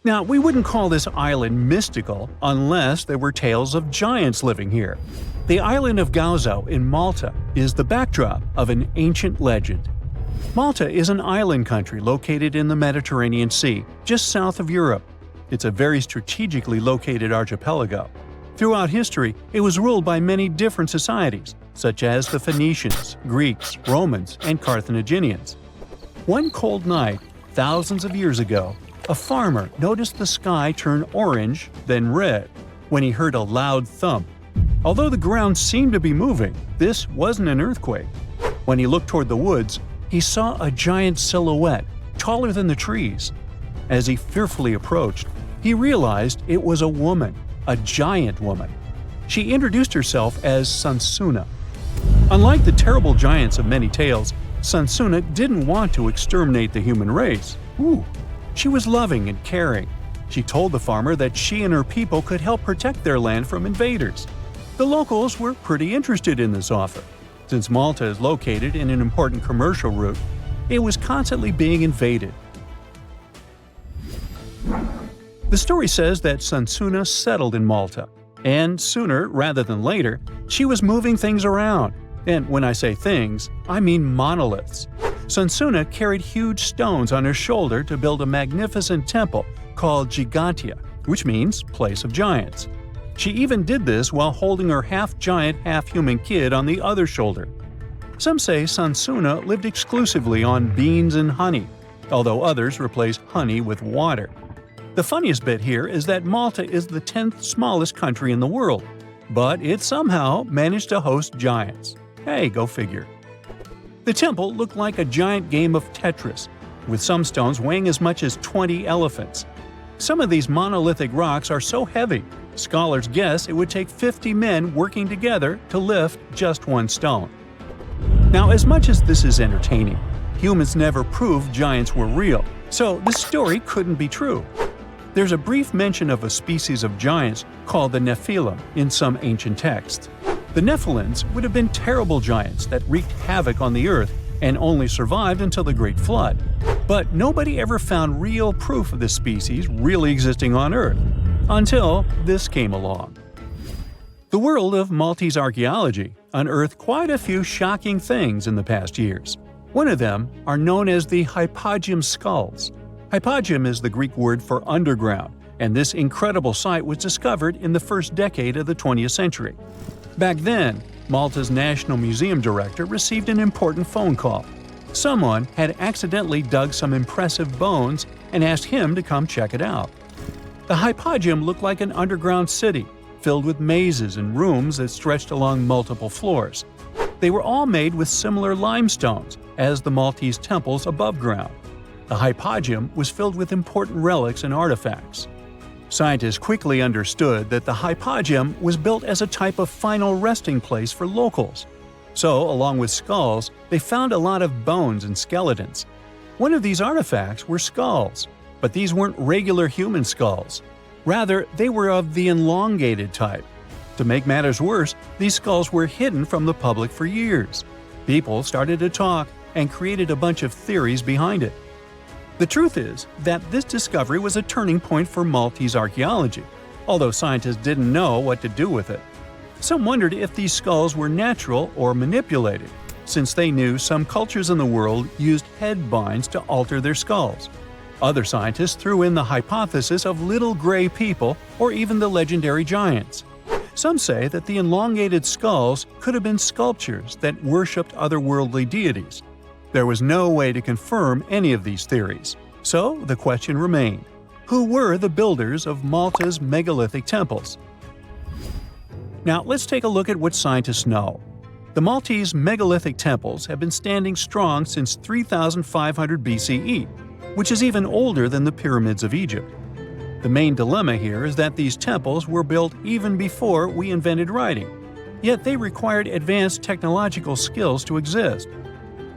Now, we wouldn't call this island mystical unless there were tales of giants living here. The island of Gozo in Malta is the backdrop of an ancient legend. Malta is an island country located in the Mediterranean Sea, just south of Europe. It's a very strategically located archipelago. Throughout history, it was ruled by many different societies, such as the Phoenicians, Greeks, Romans, and Carthaginians. One cold night, thousands of years ago, a farmer noticed the sky turn orange, then red, when he heard a loud thump. Although the ground seemed to be moving, this wasn't an earthquake. When he looked toward the woods, he saw a giant silhouette, taller than the trees. As he fearfully approached, he realized it was a woman, a giant woman. She introduced herself as Sansuna. Unlike the terrible giants of many tales, Sansuna didn't want to exterminate the human race. She was loving and caring. She told the farmer that she and her people could help protect their land from invaders. The locals were pretty interested in this offer. Since Malta is located in an important commercial route, it was constantly being invaded. The story says that Sansuna settled in Malta, and sooner rather than later, she was moving things around. And when I say things, I mean monoliths. Sansuna carried huge stones on her shoulder to build a magnificent temple called Gigantia, which means place of giants. She even did this while holding her half-giant, half-human kid on the other shoulder. Some say Sansuna lived exclusively on beans and honey, although others replaced honey with water. The funniest bit here is that Malta is the 10th smallest country in the world, but it somehow managed to host giants. Hey, go figure. The temple looked like a giant game of Tetris, with some stones weighing as much as 20 elephants. Some of these monolithic rocks are so heavy, scholars guess it would take 50 men working together to lift just one stone. Now, as much as this is entertaining, humans never proved giants were real, so this story couldn't be true. There's a brief mention of a species of giants called the Nephilim in some ancient texts. The Nephilims would have been terrible giants that wreaked havoc on the earth and only survived until the Great Flood. But nobody ever found real proof of this species really existing on Earth, until this came along. The world of Maltese archaeology unearthed quite a few shocking things in the past years. One of them are known as the hypogeum skulls. Hypogeum is the Greek word for underground, and this incredible site was discovered in the first decade of the 20th century. Back then, Malta's National Museum director received an important phone call. Someone had accidentally dug some impressive bones and asked him to come check it out. The hypogeum looked like an underground city, filled with mazes and rooms that stretched along multiple floors. They were all made with similar limestones as the Maltese temples above ground. The hypogeum was filled with important relics and artifacts. Scientists quickly understood that the hypogeum was built as a type of final resting place for locals. So, along with skulls, they found a lot of bones and skeletons. One of these artifacts were skulls, but these weren't regular human skulls. Rather, they were of the elongated type. To make matters worse, these skulls were hidden from the public for years. People started to talk and created a bunch of theories behind it. The truth is that this discovery was a turning point for Maltese archaeology, although scientists didn't know what to do with it. Some wondered if these skulls were natural or manipulated, since they knew some cultures in the world used head binds to alter their skulls. Other scientists threw in the hypothesis of little gray people or even the legendary giants. Some say that the elongated skulls could have been sculptures that worshipped otherworldly deities. There was no way to confirm any of these theories, so the question remained: who were the builders of Malta's megalithic temples? Now let's take a look at what scientists know. The Maltese megalithic temples have been standing strong since 3500 BCE, which is even older than the pyramids of Egypt. The main dilemma here is that these temples were built even before we invented writing, yet they required advanced technological skills to exist.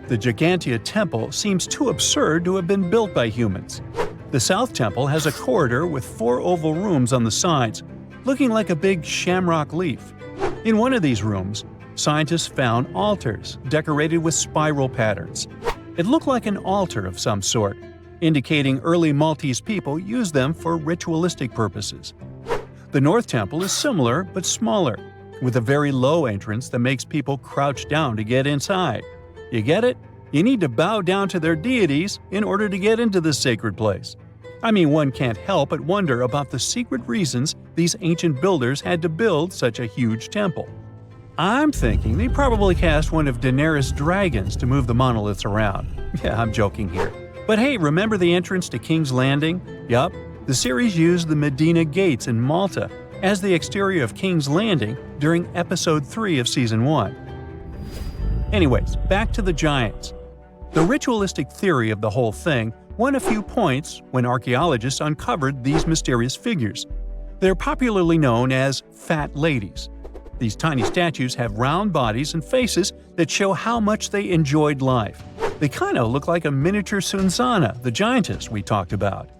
The Gigantia Temple seems too absurd to have been built by humans. The South Temple has a corridor with 4 oval rooms on the sides, looking like a big shamrock leaf. In one of these rooms, scientists found altars decorated with spiral patterns. It looked like an altar of some sort. indicating early Maltese people used them for ritualistic purposes. The North Temple is similar but smaller, with a very low entrance that makes people crouch down to get inside. You get it? You need to bow down to their deities in order to get into this sacred place. I mean, one can't help but wonder about the secret reasons these ancient builders had to build such a huge temple. I'm thinking they probably cast one of Daenerys' dragons to move the monoliths around. Yeah, I'm joking here. But hey, remember the entrance to King's Landing? Yup, the series used the Medina Gates in Malta as the exterior of King's Landing during Episode 3 of Season 1. Anyways, back to the giants. The ritualistic theory of the whole thing won a few points when archaeologists uncovered these mysterious figures. They're popularly known as fat ladies. These tiny statues have round bodies and faces that show how much they enjoyed life. They kind of look like a miniature Sunsana, the giantess we talked about.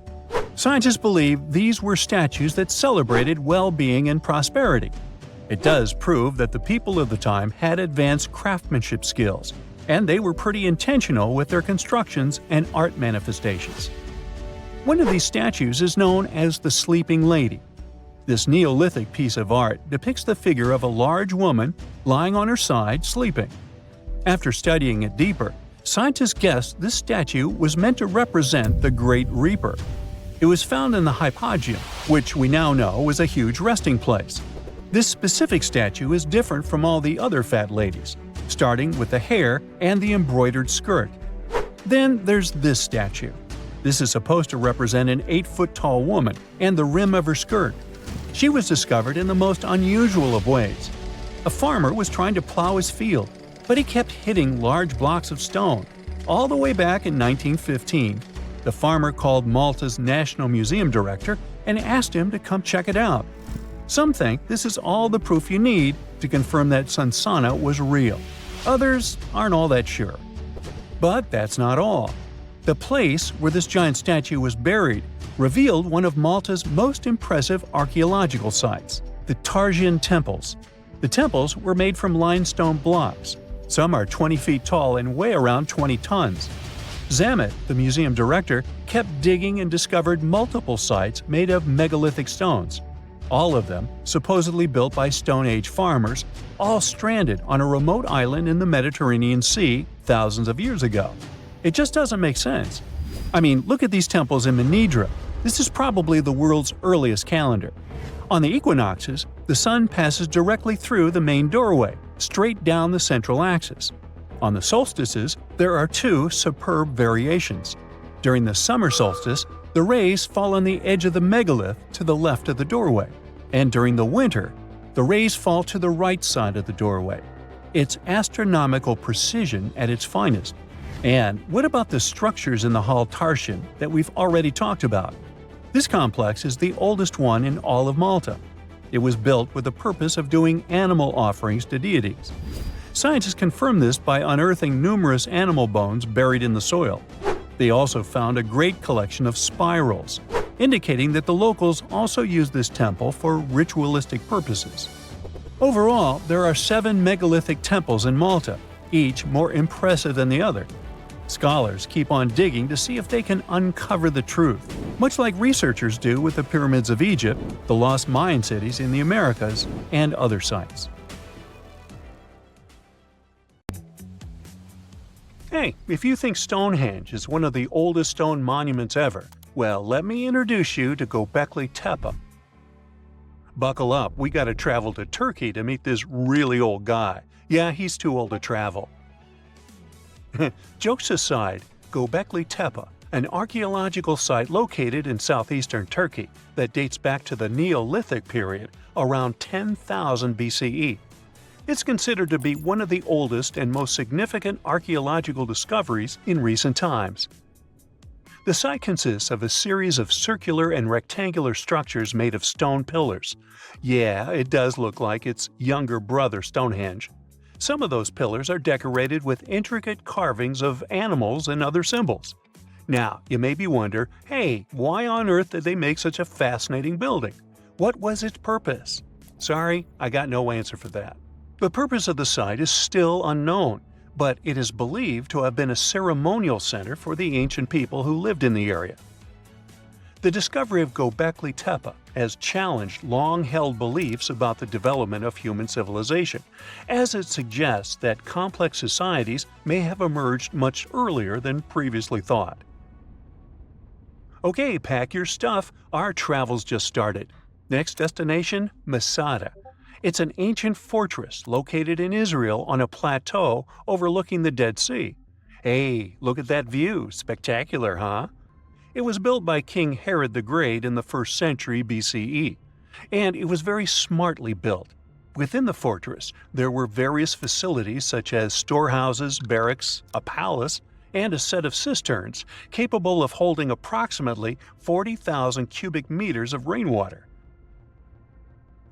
Scientists believe these were statues that celebrated well-being and prosperity. It does prove that the people of the time had advanced craftsmanship skills, and they were pretty intentional with their constructions and art manifestations. One of these statues is known as the Sleeping Lady. This Neolithic piece of art depicts the figure of a large woman lying on her side sleeping. After studying it deeper, scientists guessed this statue was meant to represent the Great Reaper. It was found in the hypogeum, which we now know was a huge resting place. This specific statue is different from all the other fat ladies, starting with the hair and the embroidered skirt. Then there's this statue. This is supposed to represent an 8-foot-tall woman and the rim of her skirt. She was discovered in the most unusual of ways. A farmer was trying to plow his field, but he kept hitting large blocks of stone. All the way back in 1915, the farmer called Malta's National Museum director and asked him to come check it out. Some think this is all the proof you need to confirm that Sunsana was real. Others aren't all that sure. But that's not all. The place where this giant statue was buried revealed one of Malta's most impressive archaeological sites, the Tarsian temples. The temples were made from limestone blocks. Some are 20 feet tall and weigh around 20 tons. Zamet, the museum director, kept digging and discovered multiple sites made of megalithic stones. All of them supposedly built by Stone Age farmers, all stranded on a remote island in the Mediterranean Sea thousands of years ago. It just doesn't make sense. I mean, look at these temples in Manidra. This is probably the world's earliest calendar. On the equinoxes, the sun passes directly through the main doorway, straight down the central axis. On the solstices, there are two superb variations. During the summer solstice, the rays fall on the edge of the megalith to the left of the doorway, and during the winter, the rays fall to the right side of the doorway. It's astronomical precision at its finest. And what about the structures in the Hall Tarsian that we've already talked about? This complex is the oldest one in all of Malta. It was built with the purpose of doing animal offerings to deities. Scientists confirmed this by unearthing numerous animal bones buried in the soil. They also found a great collection of spirals, indicating that the locals also used this temple for ritualistic purposes. Overall, there are 7 megalithic temples in Malta, each more impressive than the other. Scholars keep on digging to see if they can uncover the truth, much like researchers do with the pyramids of Egypt, the lost Mayan cities in the Americas, and other sites. Hey, if you think Stonehenge is one of the oldest stone monuments ever, well, let me introduce you to Göbekli Tepe. Buckle up, we gotta travel to Turkey to meet this really old guy. Yeah, he's too old to travel. Jokes aside, Göbekli Tepe, an archaeological site located in southeastern Turkey that dates back to the Neolithic period around 10,000 BCE. It's considered to be one of the oldest and most significant archaeological discoveries in recent times. The site consists of a series of circular and rectangular structures made of stone pillars. Yeah, it does look like its younger brother Stonehenge. Some of those pillars are decorated with intricate carvings of animals and other symbols. Now, you maybe wonder, hey, why on earth did they make such a fascinating building? What was its purpose? Sorry, I got no answer for that. The purpose of the site is still unknown, but it is believed to have been a ceremonial center for the ancient people who lived in the area. The discovery of Göbekli Tepe has challenged long-held beliefs about the development of human civilization, as it suggests that complex societies may have emerged much earlier than previously thought. Okay, pack your stuff, our travels just started. Next destination, Masada. It's an ancient fortress located in Israel on a plateau overlooking the Dead Sea. Hey, look at that view, spectacular, huh? It was built by King Herod the Great in the 1st century BCE, and it was very smartly built. Within the fortress, there were various facilities such as storehouses, barracks, a palace, and a set of cisterns capable of holding approximately 40,000 cubic meters of rainwater.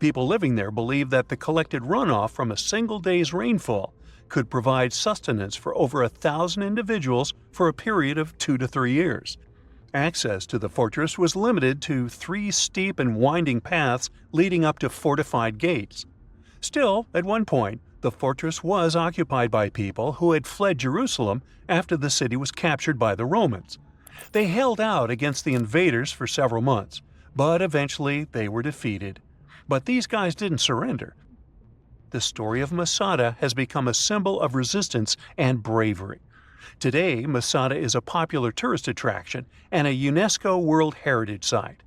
People living there believed that the collected runoff from a single day's rainfall could provide sustenance for over 1,000 individuals for a period of 2 to 3 years. Access to the fortress was limited to 3 steep and winding paths leading up to fortified gates. Still, at one point, the fortress was occupied by people who had fled Jerusalem after the city was captured by the Romans. They held out against the invaders for several months, but eventually they were defeated. But these guys didn't surrender. The story of Masada has become a symbol of resistance and bravery. Today, Masada is a popular tourist attraction and a UNESCO World Heritage Site.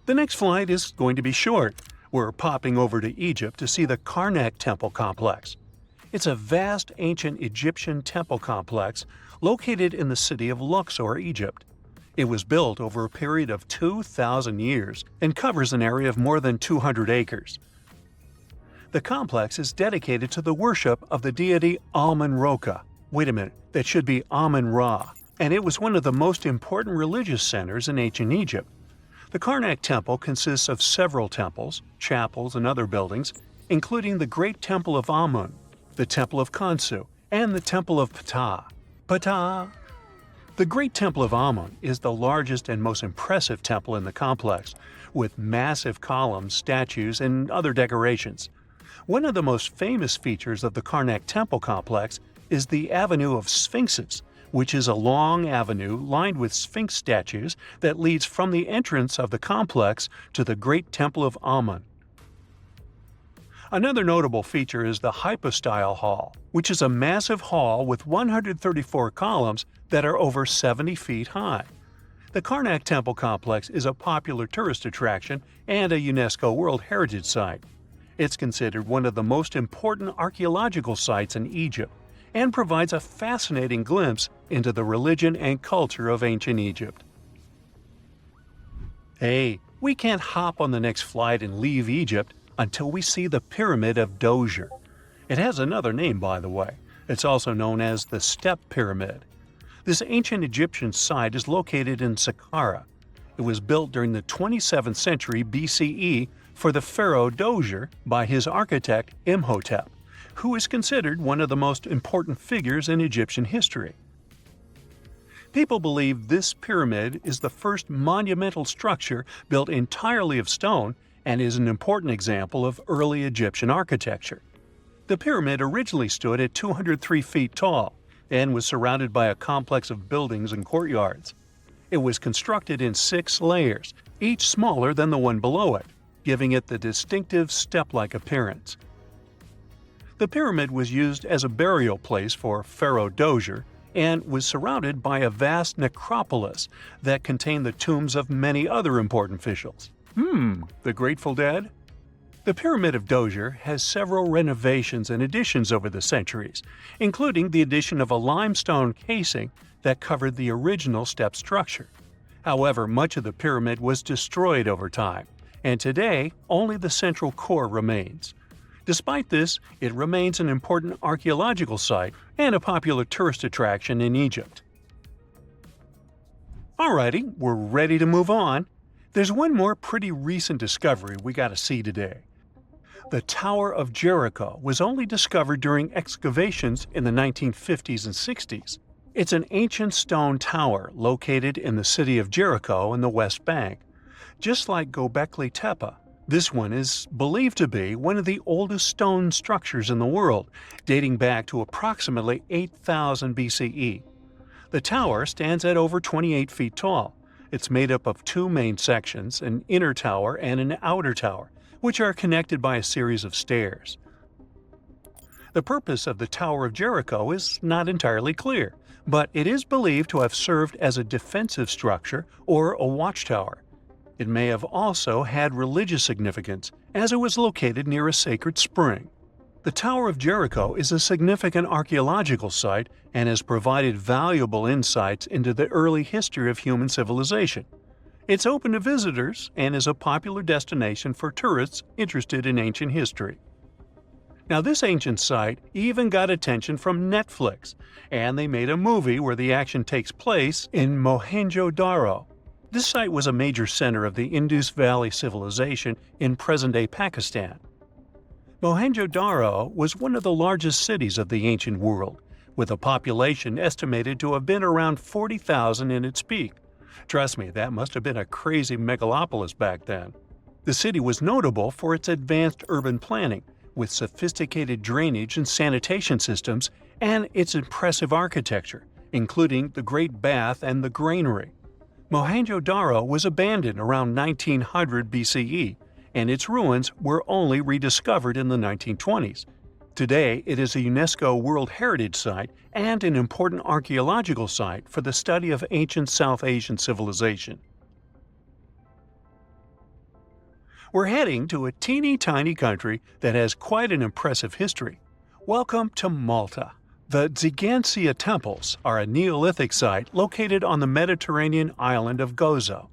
The next flight is going to be short. We're popping over to Egypt to see the Karnak Temple Complex. It's a vast ancient Egyptian temple complex located in the city of Luxor, Egypt. It was built over a period of 2,000 years and covers an area of more than 200 acres. The complex is dedicated to the worship of the deity Amun-Ra. Wait a minute, that should be Amun-Ra, and it was one of the most important religious centers in ancient Egypt. The Karnak Temple consists of several temples, chapels, and other buildings, including the Great Temple of Amun, the Temple of Khonsu, and the Temple of Ptah. Ptah! The Great Temple of Amun is the largest and most impressive temple in the complex, with massive columns, statues, and other decorations. One of the most famous features of the Karnak Temple complex is the Avenue of Sphinxes, which is a long avenue lined with Sphinx statues that leads from the entrance of the complex to the Great Temple of Amun. Another notable feature is the Hypostyle Hall, which is a massive hall with 134 columns that are over 70 feet high. The Karnak Temple complex is a popular tourist attraction and a UNESCO World Heritage Site. It's considered one of the most important archaeological sites in Egypt and provides a fascinating glimpse into the religion and culture of ancient Egypt. Hey, we can't hop on the next flight and leave Egypt until we see the Pyramid of Djoser. It has another name, by the way. It's also known as the Step Pyramid. This ancient Egyptian site is located in Saqqara. It was built during the 27th century BCE for the pharaoh Djoser by his architect Imhotep, who is considered one of the most important figures in Egyptian history. People believe this pyramid is the first monumental structure built entirely of stone and is an important example of early Egyptian architecture. The pyramid originally stood at 203 feet tall and was surrounded by a complex of buildings and courtyards. It was constructed in 6 layers, each smaller than the one below it, giving it the distinctive step-like appearance. The pyramid was used as a burial place for Pharaoh Djoser and was surrounded by a vast necropolis that contained the tombs of many other important officials. The Grateful Dead? The Pyramid of Djoser has several renovations and additions over the centuries, including the addition of a limestone casing that covered the original step structure. However, much of the pyramid was destroyed over time, and today only the central core remains. Despite this, it remains an important archaeological site and a popular tourist attraction in Egypt. Alrighty, we're ready to move on. There's one more pretty recent discovery we gotta see today. The Tower of Jericho was only discovered during excavations in the 1950s and 60s. It's an ancient stone tower located in the city of Jericho in the West Bank. Just like Göbekli Tepe, This one is believed to be one of the oldest stone structures in the world, dating back to approximately 8000 BCE. The tower stands at over 28 feet tall. It's made up of two main sections, an inner tower and an outer tower, which are connected by a series of stairs. The purpose of the Tower of Jericho is not entirely clear, but it is believed to have served as a defensive structure or a watchtower. It may have also had religious significance, as it was located near a sacred spring. The Tower of Jericho is a significant archaeological site and has provided valuable insights into the early history of human civilization. It's open to visitors and is a popular destination for tourists interested in ancient history. Now, this ancient site even got attention from Netflix, and they made a movie where the action takes place in Mohenjo-Daro. This site was a major center of the Indus Valley civilization in present-day Pakistan. Mohenjo-Daro was one of the largest cities of the ancient world, with a population estimated to have been around 40,000 in its peak. Trust me, that must have been a crazy megalopolis back then. The city was notable for its advanced urban planning, with sophisticated drainage and sanitation systems, and its impressive architecture, including the Great Bath and the Granary. Mohenjo-Daro was abandoned around 1900 BCE, and its ruins were only rediscovered in the 1920s. Today, it is a UNESCO World Heritage Site and an important archaeological site for the study of ancient South Asian civilization. We're heading to a teeny-tiny country that has quite an impressive history. Welcome to Malta. The Xigantia Temples are a Neolithic site located on the Mediterranean island of Gozo.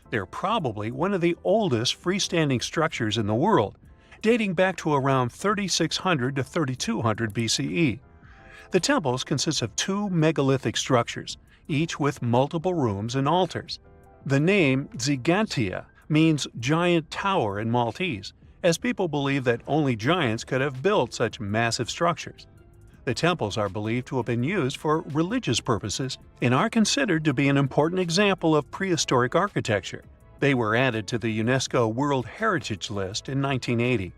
They're probably one of the oldest freestanding structures in the world, dating back to around 3600 to 3200 BCE. The temples consist of two megalithic structures, each with multiple rooms and altars. The name Xigantia means giant tower in Maltese, as people believe that only giants could have built such massive structures. The temples are believed to have been used for religious purposes and are considered to be an important example of prehistoric architecture. They were added to the UNESCO World Heritage List in 1980.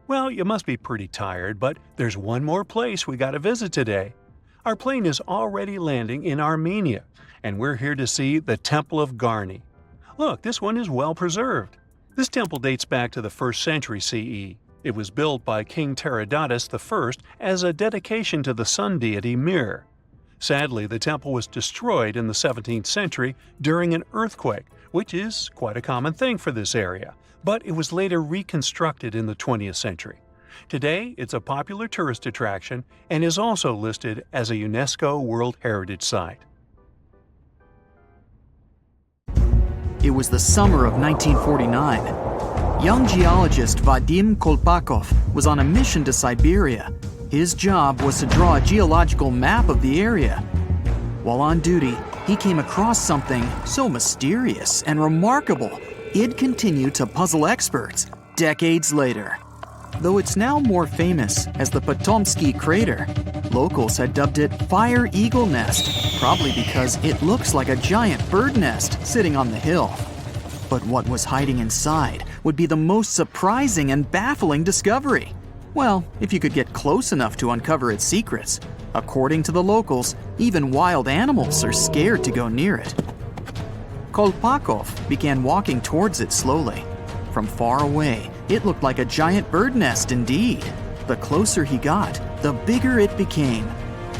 Well, you must be pretty tired, but there's one more place we gotta visit today. Our plane is already landing in Armenia, and we're here to see the Temple of Garni. Look, this one is well preserved. This temple dates back to the 1st century CE. It was built by King Tiridates I as a dedication to the sun deity Mir. Sadly, the temple was destroyed in the 17th century during an earthquake, which is quite a common thing for this area, but it was later reconstructed in the 20th century. Today, it's a popular tourist attraction and is also listed as a UNESCO World Heritage Site. It was the summer of 1949. Young geologist Vadim Kolpakov was on a mission to Siberia. His job was to draw a geological map of the area. While on duty, he came across something so mysterious and remarkable, it'd continue to puzzle experts decades later. Though it's now more famous as the Potomsky crater, locals had dubbed it Fire Eagle Nest, probably because it looks like a giant bird nest sitting on the hill. But what was hiding inside would be the most surprising and baffling discovery. Well, if you could get close enough to uncover its secrets. According to the locals, even wild animals are scared to go near it. Kolpakov began walking towards it slowly. From far away, it looked like a giant bird nest indeed. The closer he got, the bigger it became.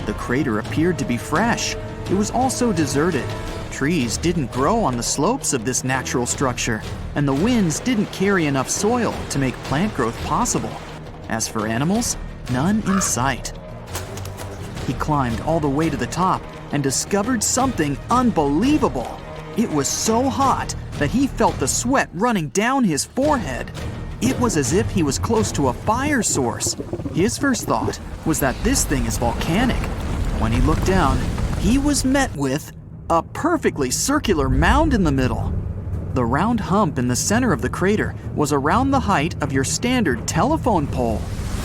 The crater appeared to be fresh. It was also deserted. Trees didn't grow on the slopes of this natural structure, and the winds didn't carry enough soil to make plant growth possible. As for animals, none in sight. He climbed all the way to the top and discovered something unbelievable. It was so hot that he felt the sweat running down his forehead. It was as if he was close to a fire source. His first thought was that this thing is volcanic. When he looked down, he was met with a perfectly circular mound in the middle. The round hump in the center of the crater was around the height of your standard telephone pole.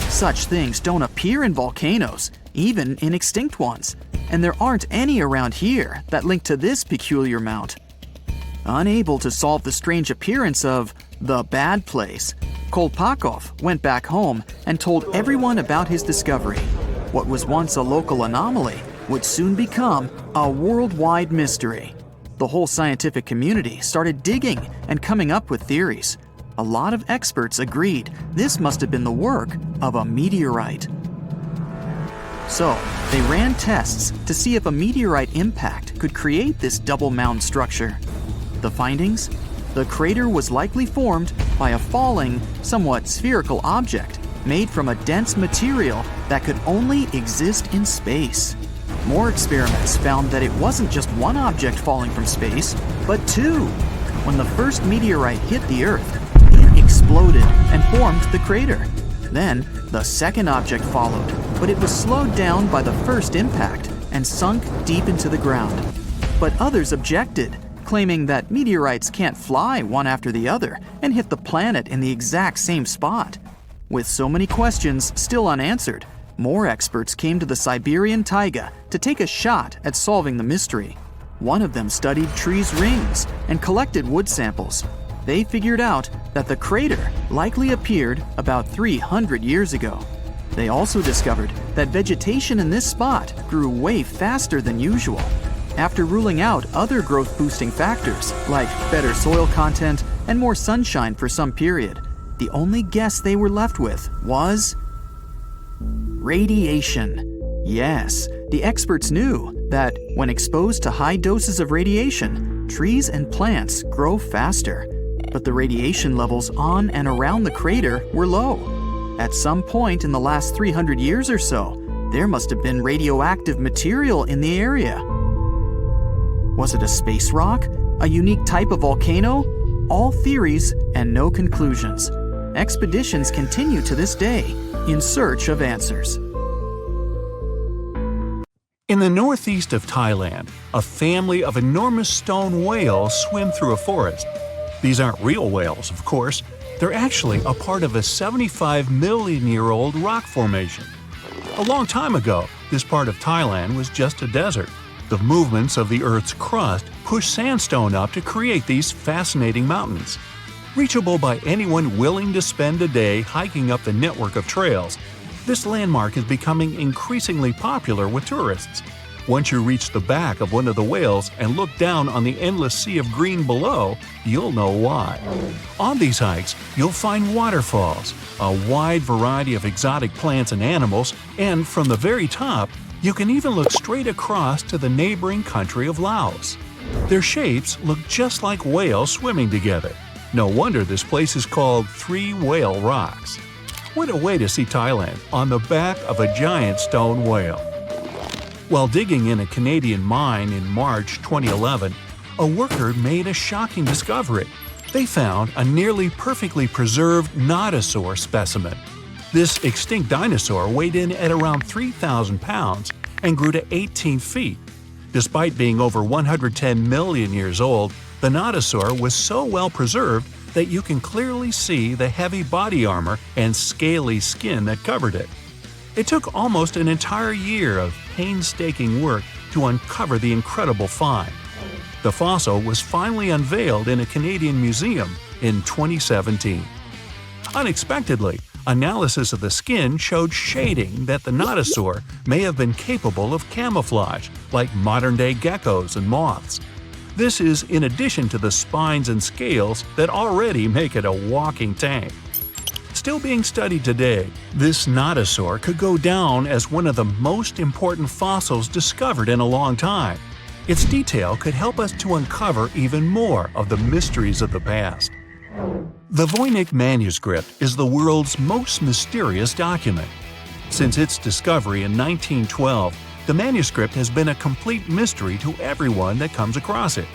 Such things don't appear in volcanoes, even in extinct ones, and there aren't any around here that link to this peculiar mount. Unable to solve the strange appearance of the bad place, Kolpakov went back home and told everyone about his discovery. What was once a local anomaly would soon become a worldwide mystery. The whole scientific community started digging and coming up with theories. A lot of experts agreed this must have been the work of a meteorite. So, they ran tests to see if a meteorite impact could create this double mound structure. The findings? The crater was likely formed by a falling, somewhat spherical object made from a dense material that could only exist in space. More experiments found that it wasn't just one object falling from space, but two. When the first meteorite hit the Earth, it exploded and formed the crater. Then, the second object followed, but it was slowed down by the first impact and sunk deep into the ground. But others objected, claiming that meteorites can't fly one after the other and hit the planet in the exact same spot. With so many questions still unanswered, more experts came to the Siberian taiga to take a shot at solving the mystery. One of them studied trees' rings and collected wood samples. They figured out that the crater likely appeared about 300 years ago. They also discovered that vegetation in this spot grew way faster than usual. After ruling out other growth-boosting factors like better soil content and more sunshine for some period, the only guess they were left with was radiation. Yes, the experts knew that when exposed to high doses of radiation, trees and plants grow faster. But the radiation levels on and around the crater were low. At some point in the last 300 years or so, there must have been radioactive material in the area. Was it a space rock? A unique type of volcano? All theories and no conclusions. Expeditions continue to this day in search of answers. In the northeast of Thailand, a family of enormous stone whales swim through a forest. These aren't real whales, of course. They're actually a part of a 75-million-year-old rock formation. A long time ago, this part of Thailand was just a desert. The movements of the Earth's crust pushed sandstone up to create these fascinating mountains. Reachable by anyone willing to spend a day hiking up the network of trails, this landmark is becoming increasingly popular with tourists. Once you reach the back of one of the whales and look down on the endless sea of green below, you'll know why. On these hikes, you'll find waterfalls, a wide variety of exotic plants and animals, and from the very top, you can even look straight across to the neighboring country of Laos. Their shapes look just like whales swimming together. No wonder this place is called Three Whale Rocks. What a way to see Thailand on the back of a giant stone whale. While digging in a Canadian mine in March 2011, a worker made a shocking discovery. They found a nearly perfectly preserved nodosaur specimen. This extinct dinosaur weighed in at around 3,000 pounds and grew to 18 feet. Despite being over 110 million years old, the nodosaur was so well preserved that you can clearly see the heavy body armor and scaly skin that covered it. It took almost an entire year of painstaking work to uncover the incredible find. The fossil was finally unveiled in a Canadian museum in 2017. Unexpectedly, analysis of the skin showed shading that the nodosaur may have been capable of camouflage, like modern-day geckos and moths. This is in addition to the spines and scales that already make it a walking tank. Still being studied today, this nodosaur could go down as one of the most important fossils discovered in a long time. Its detail could help us to uncover even more of the mysteries of the past. The Voynich manuscript is the world's most mysterious document. Since its discovery in 1912, the manuscript has been a complete mystery to everyone that comes across it.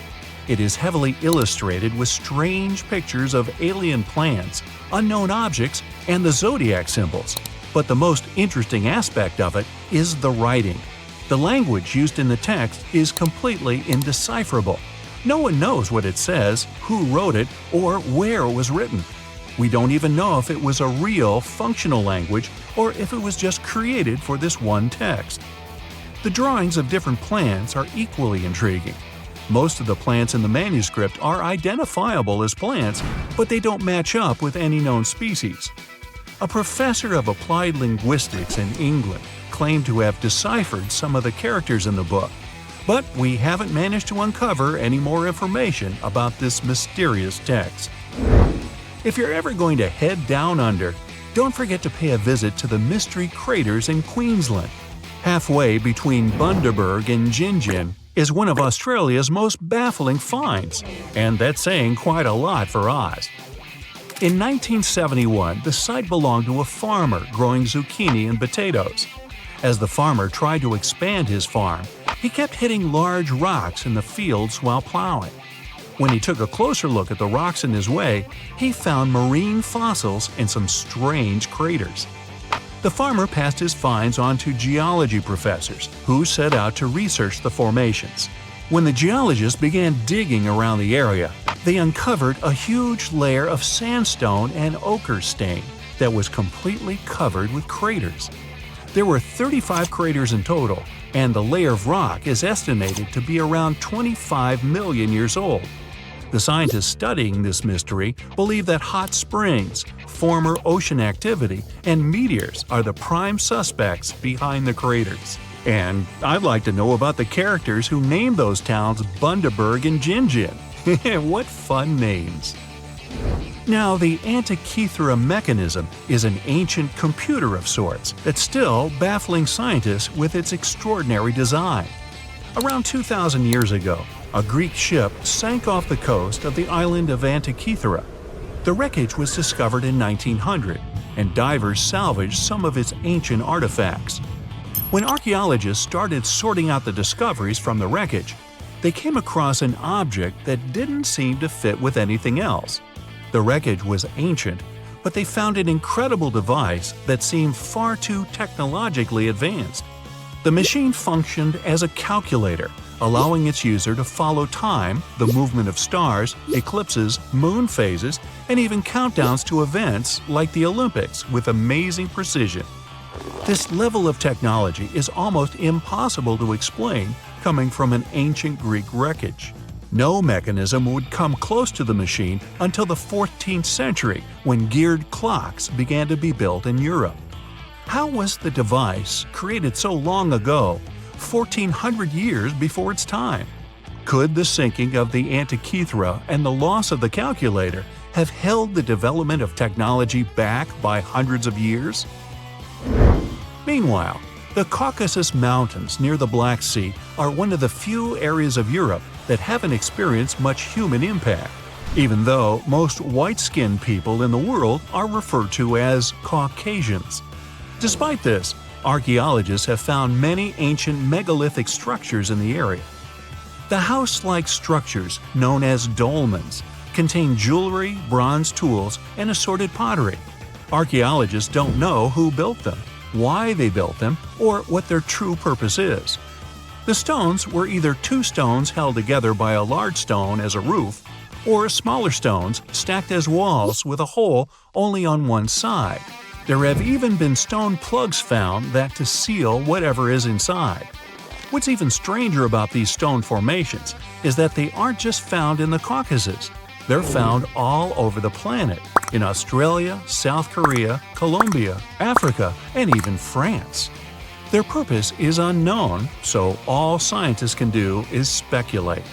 It is heavily illustrated with strange pictures of alien plants, unknown objects, and the zodiac symbols. But the most interesting aspect of it is the writing. The language used in the text is completely indecipherable. No one knows what it says, who wrote it, or where it was written. We don't even know if it was a real, functional language or if it was just created for this one text. The drawings of different plants are equally intriguing. Most of the plants in the manuscript are identifiable as plants, but they don't match up with any known species. A professor of applied linguistics in England claimed to have deciphered some of the characters in the book, but we haven't managed to uncover any more information about this mysterious text. If you're ever going to head down under, don't forget to pay a visit to the mystery craters in Queensland. Halfway between Bundaberg and Gingin is one of Australia's most baffling finds, and that's saying quite a lot for Oz. In 1971, the site belonged to a farmer growing zucchini and potatoes. As the farmer tried to expand his farm, he kept hitting large rocks in the fields while plowing. When he took a closer look at the rocks in his way, he found marine fossils and some strange craters. The farmer passed his finds on to geology professors, who set out to research the formations. When the geologists began digging around the area, they uncovered a huge layer of sandstone and ochre stain that was completely covered with craters. There were 35 craters in total, and the layer of rock is estimated to be around 25 million years old. The scientists studying this mystery believe that hot springs, former ocean activity, and meteors are the prime suspects behind the craters. And I'd like to know about the characters who named those towns Bundaberg and Gingin. What fun names! Now, the Antikythera mechanism is an ancient computer of sorts that's still baffling scientists with its extraordinary design. Around 2,000 years ago, a Greek ship sank off the coast of the island of Antikythera. The wreckage was discovered in 1900, and divers salvaged some of its ancient artifacts. When archaeologists started sorting out the discoveries from the wreckage, they came across an object that didn't seem to fit with anything else. The wreckage was ancient, but they found an incredible device that seemed far too technologically advanced. The machine functioned as a calculator, allowing its user to follow time, the movement of stars, eclipses, moon phases, and even countdowns to events like the Olympics with amazing precision. This level of technology is almost impossible to explain coming from an ancient Greek wreckage. No mechanism would come close to the machine until the 14th century, when geared clocks began to be built in Europe. How was the device created so long ago, 1,400 years before its time? Could the sinking of the Antikythera and the loss of the calculator have held the development of technology back by hundreds of years? Meanwhile, the Caucasus Mountains near the Black Sea are one of the few areas of Europe that haven't experienced much human impact, even though most white-skinned people in the world are referred to as Caucasians. Despite this, archaeologists have found many ancient megalithic structures in the area. The house-like structures, known as dolmens, contain jewelry, bronze tools, and assorted pottery. Archaeologists don't know who built them, why they built them, or what their true purpose is. The stones were either two stones held together by a large stone as a roof, or smaller stones stacked as walls with a hole only on one side. There have even been stone plugs found that to seal whatever is inside. What's even stranger about these stone formations is that they aren't just found in the Caucasus. They're found all over the planet, in Australia, South Korea, Colombia, Africa, and even France. Their purpose is unknown, so all scientists can do is speculate.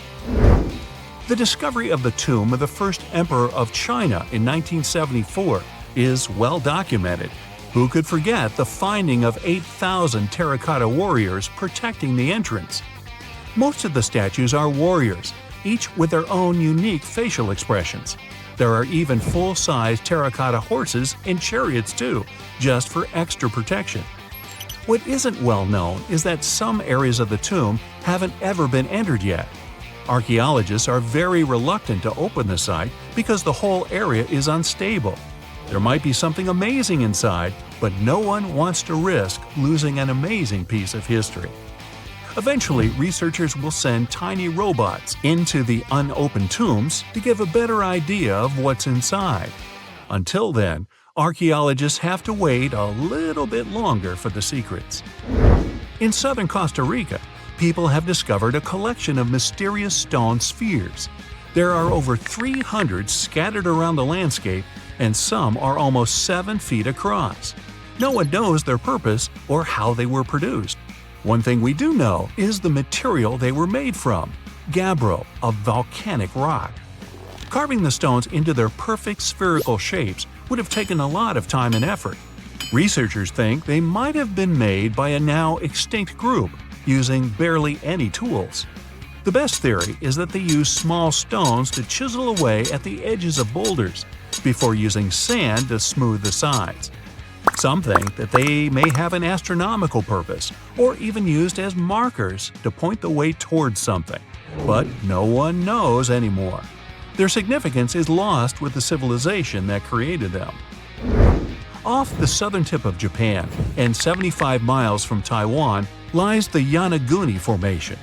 The discovery of the tomb of the first emperor of China in 1974 is well documented. Who could forget the finding of 8,000 terracotta warriors protecting the entrance? Most of the statues are warriors, each with their own unique facial expressions. There are even full-size terracotta horses and chariots too, just for extra protection. What isn't well known is that some areas of the tomb haven't ever been entered yet. Archaeologists are very reluctant to open the site because the whole area is unstable. There might be something amazing inside, but no one wants to risk losing an amazing piece of history. Eventually, researchers will send tiny robots into the unopened tombs to give a better idea of what's inside. Until then, archaeologists have to wait a little bit longer for the secrets. In southern Costa Rica, people have discovered a collection of mysterious stone spheres. There are over 300 scattered around the landscape, and some are almost 7 feet across. No one knows their purpose or how they were produced. One thing we do know is the material they were made from – gabbro, a volcanic rock. Carving the stones into their perfect spherical shapes would have taken a lot of time and effort. Researchers think they might have been made by a now extinct group using barely any tools. The best theory is that they used small stones to chisel away at the edges of boulders before using sand to smooth the sides. Some think that they may have an astronomical purpose or even used as markers to point the way towards something, but no one knows anymore. Their significance is lost with the civilization that created them. Off the southern tip of Japan and 75 miles from Taiwan lies the Yanaguni Formation.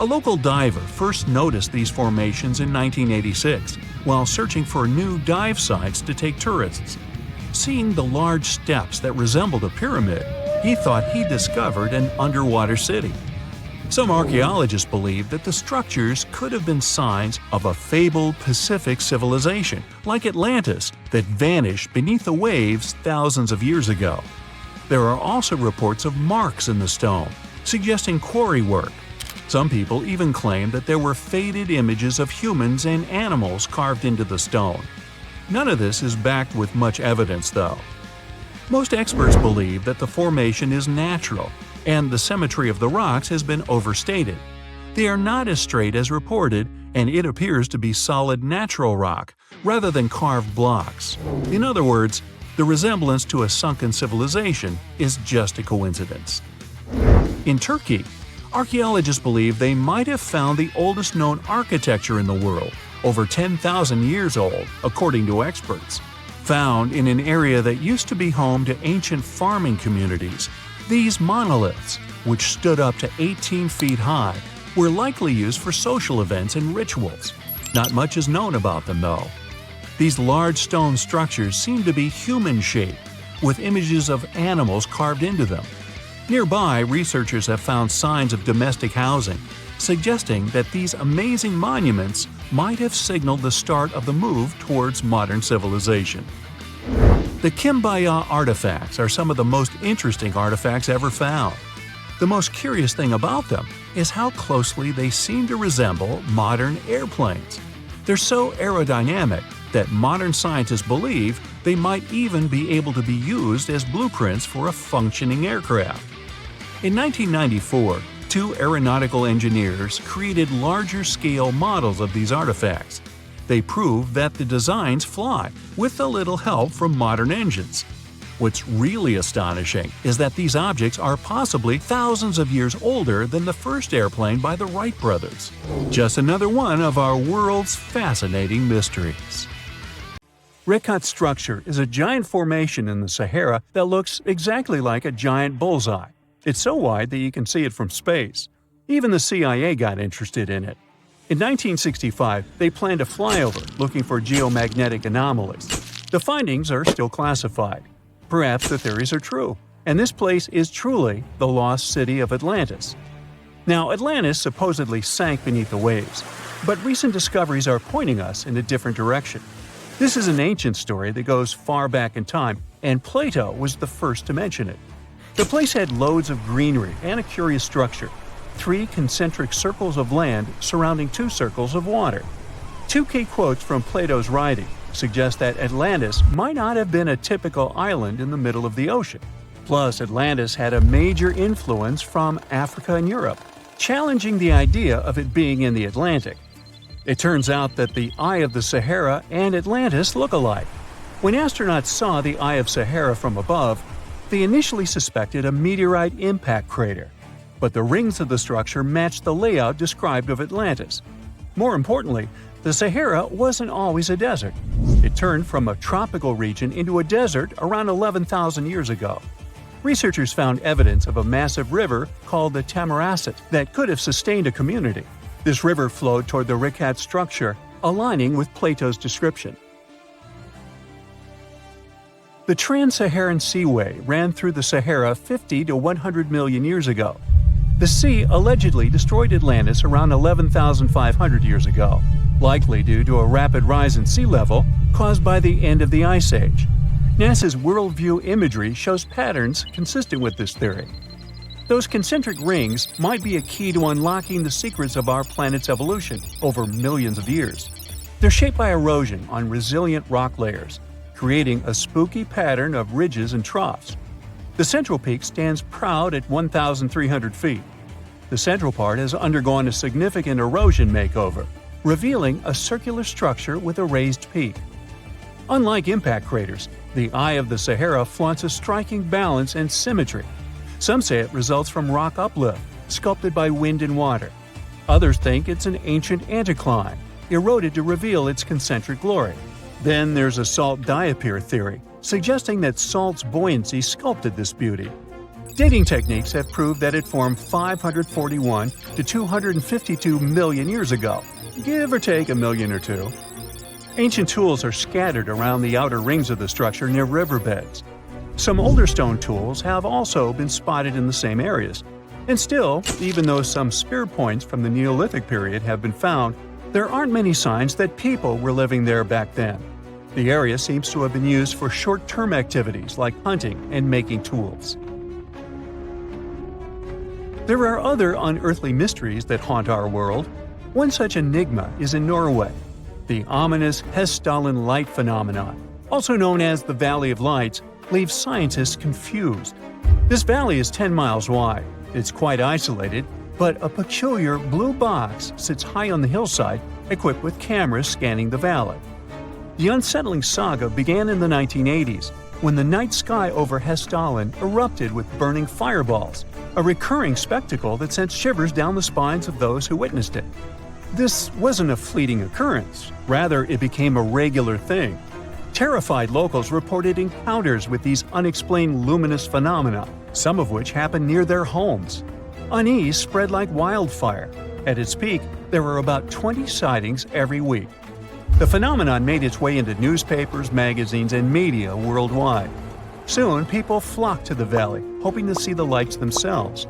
A local diver first noticed these formations in 1986 while searching for new dive sites to take tourists. Seeing the large steps that resembled a pyramid, he thought he discovered an underwater city. Some archaeologists believe that the structures could have been signs of a fabled Pacific civilization, like Atlantis, that vanished beneath the waves thousands of years ago. There are also reports of marks in the stone, suggesting quarry work. Some people even claim that there were faded images of humans and animals carved into the stone. None of this is backed with much evidence, though. Most experts believe that the formation is natural, and the symmetry of the rocks has been overstated. They are not as straight as reported, and it appears to be solid natural rock, rather than carved blocks. In other words, the resemblance to a sunken civilization is just a coincidence. In Turkey, archaeologists believe they might have found the oldest known architecture in the world, over 10,000 years old, according to experts. Found in an area that used to be home to ancient farming communities, these monoliths, which stood up to 18 feet high, were likely used for social events and rituals. Not much is known about them, though. These large stone structures seem to be human-shaped, with images of animals carved into them. Nearby, researchers have found signs of domestic housing, suggesting that these amazing monuments might have signaled the start of the move towards modern civilization. The Kimbaya artifacts are some of the most interesting artifacts ever found. The most curious thing about them is how closely they seem to resemble modern airplanes. They're so aerodynamic that modern scientists believe they might even be able to be used as blueprints for a functioning aircraft. In 1994, 2 aeronautical engineers created larger-scale models of these artifacts. They proved that the designs fly, with a little help from modern engines. What's really astonishing is that these objects are possibly thousands of years older than the first airplane by the Wright brothers. Just another one of our world's fascinating mysteries. Rekhat structure is a giant formation in the Sahara that looks exactly like a giant bullseye. It's so wide that you can see it from space. Even the CIA got interested in it. In 1965, they planned a flyover looking for geomagnetic anomalies. The findings are still classified. Perhaps the theories are true, and this place is truly the lost city of Atlantis. Now, Atlantis supposedly sank beneath the waves, but recent discoveries are pointing us in a different direction. This is an ancient story that goes far back in time, and Plato was the first to mention it. The place had loads of greenery and a curious structure. 3 concentric circles of land surrounding 2 circles of water. 2 key quotes from Plato's writing suggest that Atlantis might not have been a typical island in the middle of the ocean. Plus, Atlantis had a major influence from Africa and Europe, challenging the idea of it being in the Atlantic. It turns out that the Eye of the Sahara and Atlantis look alike. When astronauts saw the Eye of Sahara from above, they initially suspected a meteorite impact crater. But the rings of the structure matched the layout described of Atlantis. More importantly, the Sahara wasn't always a desert. It turned from a tropical region into a desert around 11,000 years ago. Researchers found evidence of a massive river called the Tamaracet that could have sustained a community. This river flowed toward the Rekhat structure, aligning with Plato's description. The Trans-Saharan Seaway ran through the Sahara 50 to 100 million years ago. The sea allegedly destroyed Atlantis around 11,500 years ago, likely due to a rapid rise in sea level caused by the end of the Ice Age. NASA's worldview imagery shows patterns consistent with this theory. Those concentric rings might be a key to unlocking the secrets of our planet's evolution over millions of years. They're shaped by erosion on resilient rock layers, creating a spooky pattern of ridges and troughs. The central peak stands proud at 1,300 feet. The central part has undergone a significant erosion makeover, revealing a circular structure with a raised peak. Unlike impact craters, the Eye of the Sahara flaunts a striking balance and symmetry. Some say it results from rock uplift, sculpted by wind and water. Others think it's an ancient anticline, eroded to reveal its concentric glory. Then there's a salt diapir theory, suggesting that salt's buoyancy sculpted this beauty. Dating techniques have proved that it formed 541 to 252 million years ago, give or take a million or two. Ancient tools are scattered around the outer rings of the structure near riverbeds. Some older stone tools have also been spotted in the same areas. And still, even though some spear points from the Neolithic period have been found, there aren't many signs that people were living there back then. The area seems to have been used for short-term activities like hunting and making tools. There are other unearthly mysteries that haunt our world. One such enigma is in Norway. The ominous Hessdalen light phenomenon, also known as the Valley of Lights, leaves scientists confused. This valley is 10 miles wide. It's quite isolated, but a peculiar blue box sits high on the hillside, equipped with cameras scanning the valley. The unsettling saga began in the 1980s, when the night sky over Hessdalen erupted with burning fireballs, a recurring spectacle that sent shivers down the spines of those who witnessed it. This wasn't a fleeting occurrence, rather it became a regular thing. Terrified locals reported encounters with these unexplained luminous phenomena, some of which happened near their homes. Unease spread like wildfire. At its peak, there were about 20 sightings every week. The phenomenon made its way into newspapers, magazines, and media worldwide. Soon, people flocked to the valley, hoping to see the lights themselves.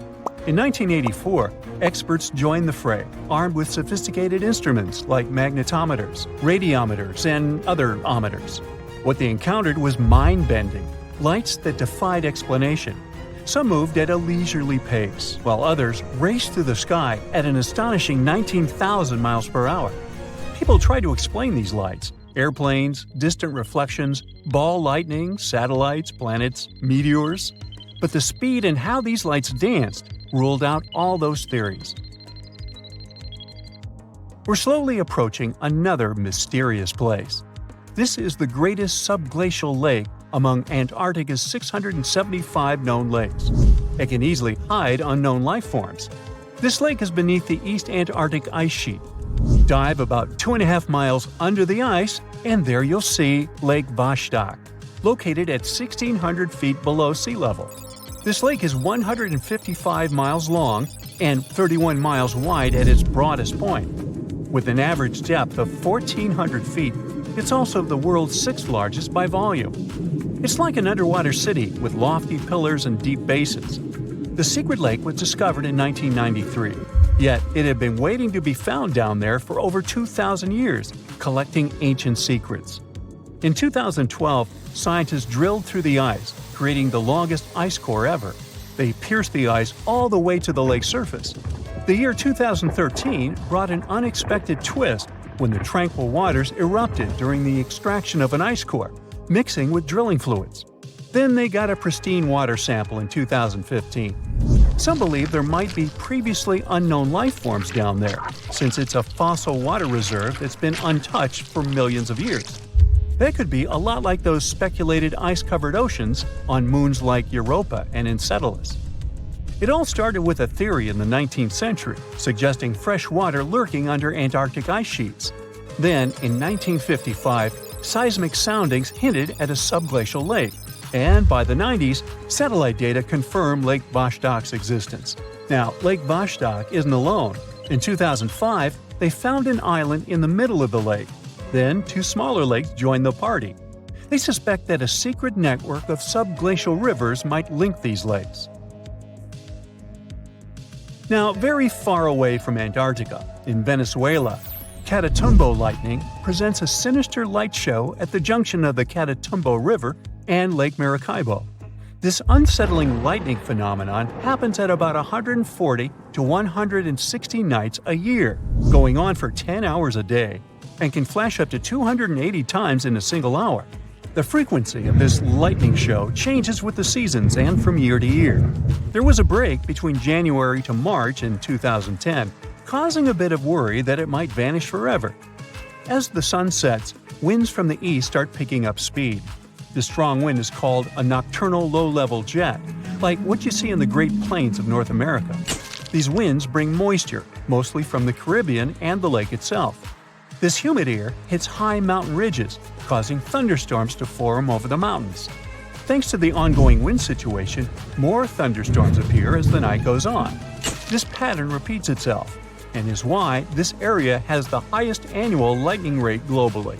In 1984, experts joined the fray, armed with sophisticated instruments like magnetometers, radiometers, and other ometers. What they encountered was mind-bending, lights that defied explanation. Some moved at a leisurely pace, while others raced through the sky at an astonishing 19,000 miles per hour. People tried to explain these lights: airplanes, distant reflections, ball lightning, satellites, planets, meteors. But the speed and how these lights danced ruled out all those theories. We're slowly approaching another mysterious place. This is the greatest subglacial lake among Antarctica's 675 known lakes. It can easily hide unknown life forms. This lake is beneath the East Antarctic ice sheet. Dive about 2.5 miles under the ice, and there you'll see Lake Vostok, located at 1,600 feet below sea level. This lake is 155 miles long and 31 miles wide at its broadest point. With an average depth of 1,400 feet, it's also the world's sixth largest by volume. It's like an underwater city with lofty pillars and deep basins. The secret lake was discovered in 1993, yet it had been waiting to be found down there for over 2,000 years, collecting ancient secrets. In 2012, scientists drilled through the ice, creating the longest ice core ever. They pierced the ice all the way to the lake's surface. The year 2013 brought an unexpected twist when the tranquil waters erupted during the extraction of an ice core, mixing with drilling fluids. Then they got a pristine water sample in 2015. Some believe there might be previously unknown life forms down there, since it's a fossil water reserve that's been untouched for millions of years. That could be a lot like those speculated ice-covered oceans on moons like Europa and Enceladus. It all started with a theory in the 19th century, suggesting fresh water lurking under Antarctic ice sheets. Then, in 1955, seismic soundings hinted at a subglacial lake, and by the 90s, satellite data confirmed Lake Vostok's existence. Now, Lake Vostok isn't alone. In 2005, they found an island in the middle of the lake. Then, two smaller lakes joined the party. They suspect that a secret network of subglacial rivers might link these lakes. Now, very far away from Antarctica, in Venezuela, Catatumbo lightning presents a sinister light show at the junction of the Catatumbo River and Lake Maracaibo. This unsettling lightning phenomenon happens at about 140 to 160 nights a year, going on for 10 hours a day, and can flash up to 280 times in a single hour. The frequency of this lightning show changes with the seasons and from year to year. There was a break between January to March in 2010, causing a bit of worry that it might vanish forever. As the sun sets, winds from the east start picking up speed. This strong wind is called a nocturnal low-level jet, like what you see in the Great Plains of North America. These winds bring moisture, mostly from the Caribbean and the lake itself. This humid air hits high mountain ridges, causing thunderstorms to form over the mountains. Thanks to the ongoing wind situation, more thunderstorms appear as the night goes on. This pattern repeats itself, and is why this area has the highest annual lightning rate globally.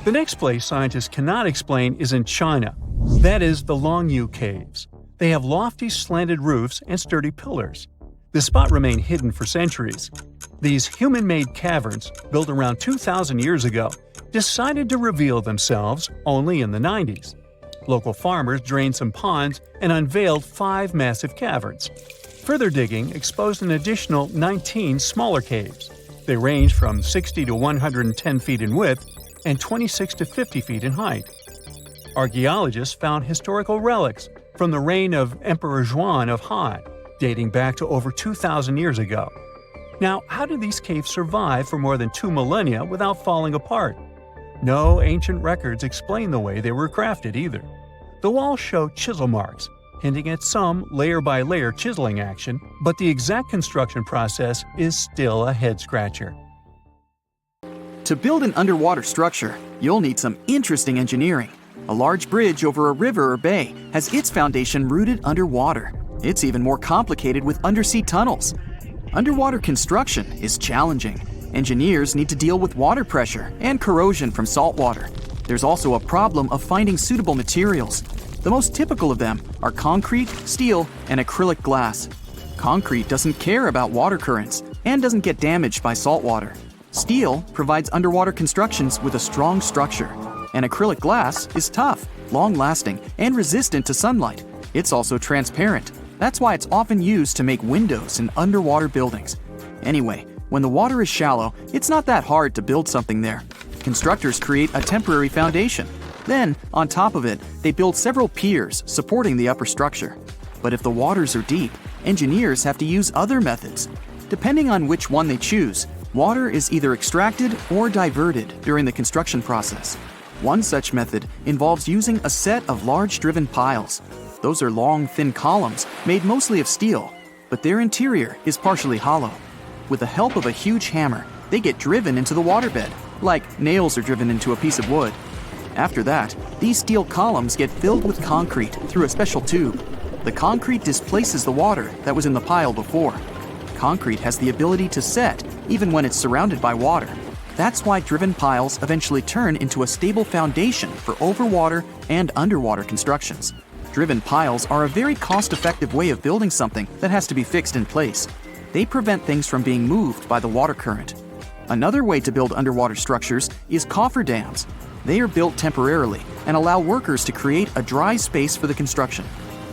The next place scientists cannot explain is in China. That is the Longyu Caves. They have lofty slanted roofs and sturdy pillars. The spot remained hidden for centuries. These human-made caverns, built around 2,000 years ago, decided to reveal themselves only in the 90s. Local farmers drained some ponds and unveiled 5 massive caverns. Further digging exposed an additional 19 smaller caves. They range from 60 to 110 feet in width and 26 to 50 feet in height. Archaeologists found historical relics from the reign of Emperor Zhuan of Han, dating back to over 2,000 years ago. Now, how did these caves survive for more than 2 millennia without falling apart? No ancient records explain the way they were crafted either. The walls show chisel marks, hinting at some layer-by-layer chiseling action, but the exact construction process is still a head-scratcher. To build an underwater structure, you'll need some interesting engineering. A large bridge over a river or bay has its foundation rooted underwater. It's even more complicated with undersea tunnels. Underwater construction is challenging. Engineers need to deal with water pressure and corrosion from salt water. There's also a problem of finding suitable materials. The most typical of them are concrete, steel, and acrylic glass. Concrete doesn't care about water currents and doesn't get damaged by salt water. Steel provides underwater constructions with a strong structure. And acrylic glass is tough, long-lasting, and resistant to sunlight. It's also transparent. That's why it's often used to make windows in underwater buildings. Anyway, when the water is shallow, it's not that hard to build something there. Constructors create a temporary foundation. Then, on top of it, they build several piers supporting the upper structure. But if the waters are deep, engineers have to use other methods. Depending on which one they choose, water is either extracted or diverted during the construction process. One such method involves using a set of large driven piles. Those are long, thin columns made mostly of steel, but their interior is partially hollow. With the help of a huge hammer, they get driven into the waterbed, like nails are driven into a piece of wood. After that, these steel columns get filled with concrete through a special tube. The concrete displaces the water that was in the pile before. Concrete has the ability to set even when it's surrounded by water. That's why driven piles eventually turn into a stable foundation for overwater and underwater constructions. Driven piles are a very cost-effective way of building something that has to be fixed in place. They prevent things from being moved by the water current. Another way to build underwater structures is cofferdams. They are built temporarily and allow workers to create a dry space for the construction.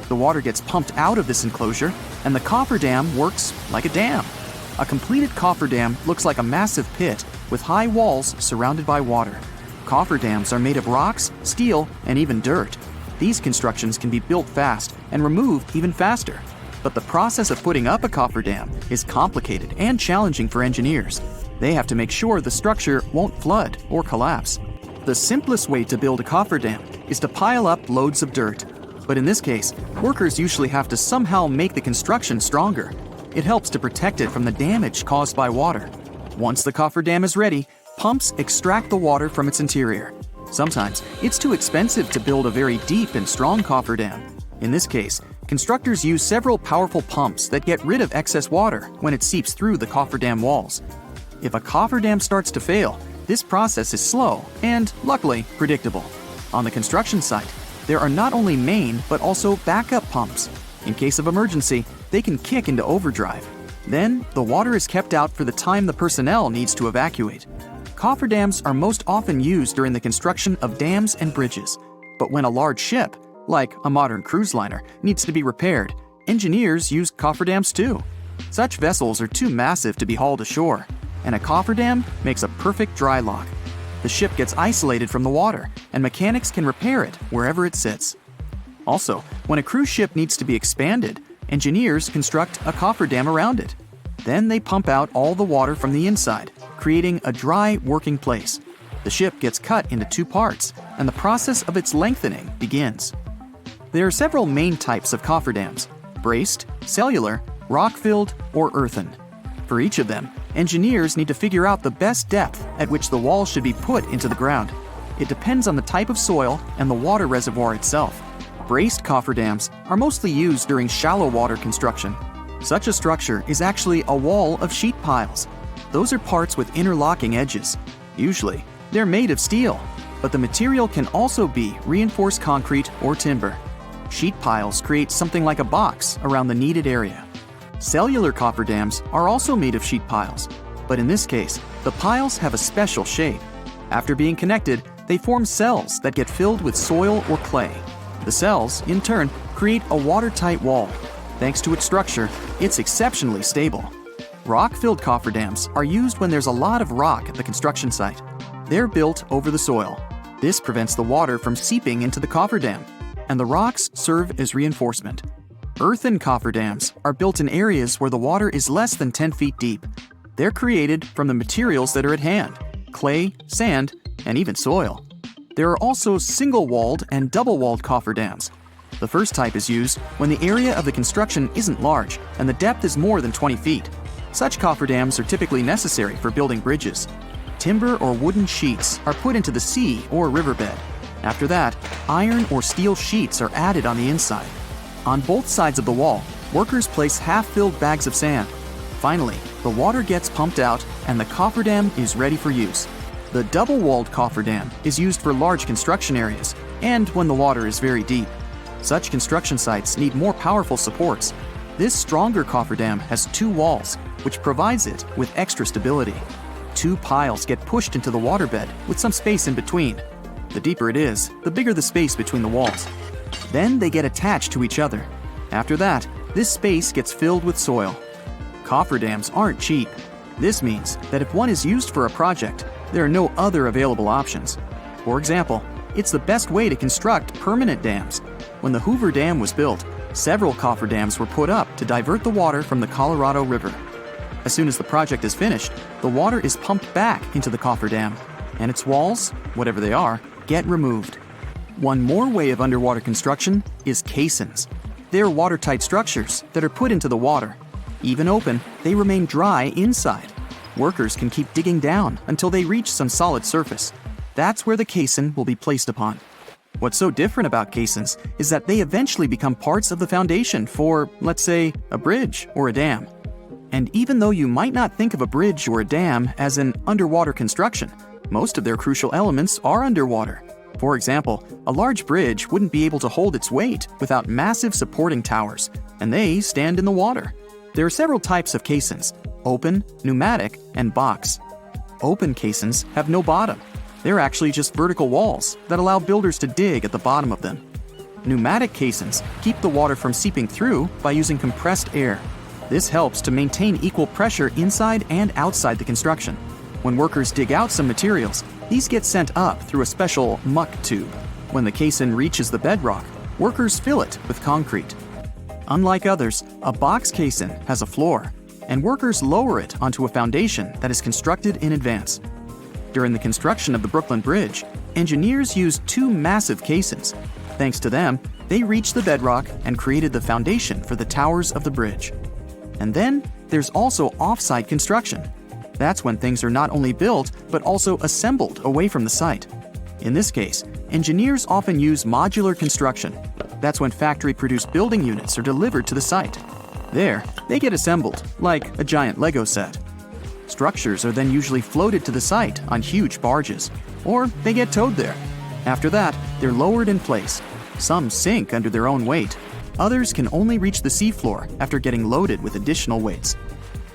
The water gets pumped out of this enclosure, and the cofferdam works like a dam. A completed cofferdam looks like a massive pit with high walls surrounded by water. Cofferdams are made of rocks, steel, and even dirt. These constructions can be built fast and removed even faster. But the process of putting up a cofferdam is complicated and challenging for engineers. They have to make sure the structure won't flood or collapse. The simplest way to build a cofferdam is to pile up loads of dirt. But in this case, workers usually have to somehow make the construction stronger. It helps to protect it from the damage caused by water. Once the cofferdam is ready, pumps extract the water from its interior. Sometimes it's too expensive to build a very deep and strong cofferdam. In this case, constructors use several powerful pumps that get rid of excess water when it seeps through the cofferdam walls. If a cofferdam starts to fail, this process is slow and, luckily, predictable. On the construction site, there are not only main but also backup pumps. In case of emergency, they can kick into overdrive. Then, the water is kept out for the time the personnel needs to evacuate. Cofferdams are most often used during the construction of dams and bridges. But when a large ship, like a modern cruise liner, needs to be repaired, engineers use cofferdams too. Such vessels are too massive to be hauled ashore, and a cofferdam makes a perfect dry lock. The ship gets isolated from the water, and mechanics can repair it wherever it sits. Also, when a cruise ship needs to be expanded, engineers construct a cofferdam around it. Then they pump out all the water from the inside, creating a dry working place. The ship gets cut into two parts, and the process of its lengthening begins. There are several main types of cofferdams: braced, cellular, rock-filled, or earthen. For each of them, engineers need to figure out the best depth at which the wall should be put into the ground. It depends on the type of soil and the water reservoir itself. Braced cofferdams are mostly used during shallow water construction. Such a structure is actually a wall of sheet piles. Those are parts with interlocking edges. Usually, they're made of steel, but the material can also be reinforced concrete or timber. Sheet piles create something like a box around the needed area. Cellular cofferdams are also made of sheet piles, but in this case, the piles have a special shape. After being connected, they form cells that get filled with soil or clay. The cells, in turn, create a watertight wall. Thanks to its structure, it's exceptionally stable. Rock-filled cofferdams are used when there's a lot of rock at the construction site. They're built over the soil. This prevents the water from seeping into the cofferdam, and the rocks serve as reinforcement. Earthen cofferdams are built in areas where the water is less than 10 feet deep. They're created from the materials that are at hand: clay, sand, and even soil. There are also single-walled and double-walled cofferdams. The first type is used when the area of the construction isn't large and the depth is more than 20 feet. Such cofferdams are typically necessary for building bridges. Timber or wooden sheets are put into the sea or riverbed. After that, iron or steel sheets are added on the inside. On both sides of the wall, workers place half-filled bags of sand. Finally, the water gets pumped out and the cofferdam is ready for use. The double-walled cofferdam is used for large construction areas and when the water is very deep. Such construction sites need more powerful supports. This stronger cofferdam has two walls, which provides it with extra stability. Two piles get pushed into the waterbed with some space in between. The deeper it is, the bigger the space between the walls. Then they get attached to each other. After that, this space gets filled with soil. Cofferdams aren't cheap. This means that if one is used for a project, there are no other available options. For example, it's the best way to construct permanent dams. When the Hoover Dam was built, several cofferdams were put up to divert the water from the Colorado River. As soon as the project is finished, the water is pumped back into the cofferdam, and its walls, whatever they are, get removed. One more way of underwater construction is caissons. They're watertight structures that are put into the water. Even open, they remain dry inside. Workers can keep digging down until they reach some solid surface. That's where the caisson will be placed upon. What's so different about caissons is that they eventually become parts of the foundation for, let's say, a bridge or a dam. And even though you might not think of a bridge or a dam as an underwater construction, most of their crucial elements are underwater. For example, a large bridge wouldn't be able to hold its weight without massive supporting towers, and they stand in the water. There are several types of caissons: open, pneumatic, and box. Open caissons have no bottom. They're actually just vertical walls that allow builders to dig at the bottom of them. Pneumatic caissons keep the water from seeping through by using compressed air. This helps to maintain equal pressure inside and outside the construction. When workers dig out some materials, these get sent up through a special muck tube. When the caisson reaches the bedrock, workers fill it with concrete. Unlike others, a box caisson has a floor, and workers lower it onto a foundation that is constructed in advance. During the construction of the Brooklyn Bridge, engineers used two massive caissons. Thanks to them, they reached the bedrock and created the foundation for the towers of the bridge. And then there's also off-site construction. That's when things are not only built, but also assembled away from the site. In this case, engineers often use modular construction. That's when factory-produced building units are delivered to the site. There, they get assembled, like a giant Lego set. Structures are then usually floated to the site on huge barges, or they get towed there. After that, they're lowered in place. Some sink under their own weight. Others can only reach the seafloor after getting loaded with additional weights.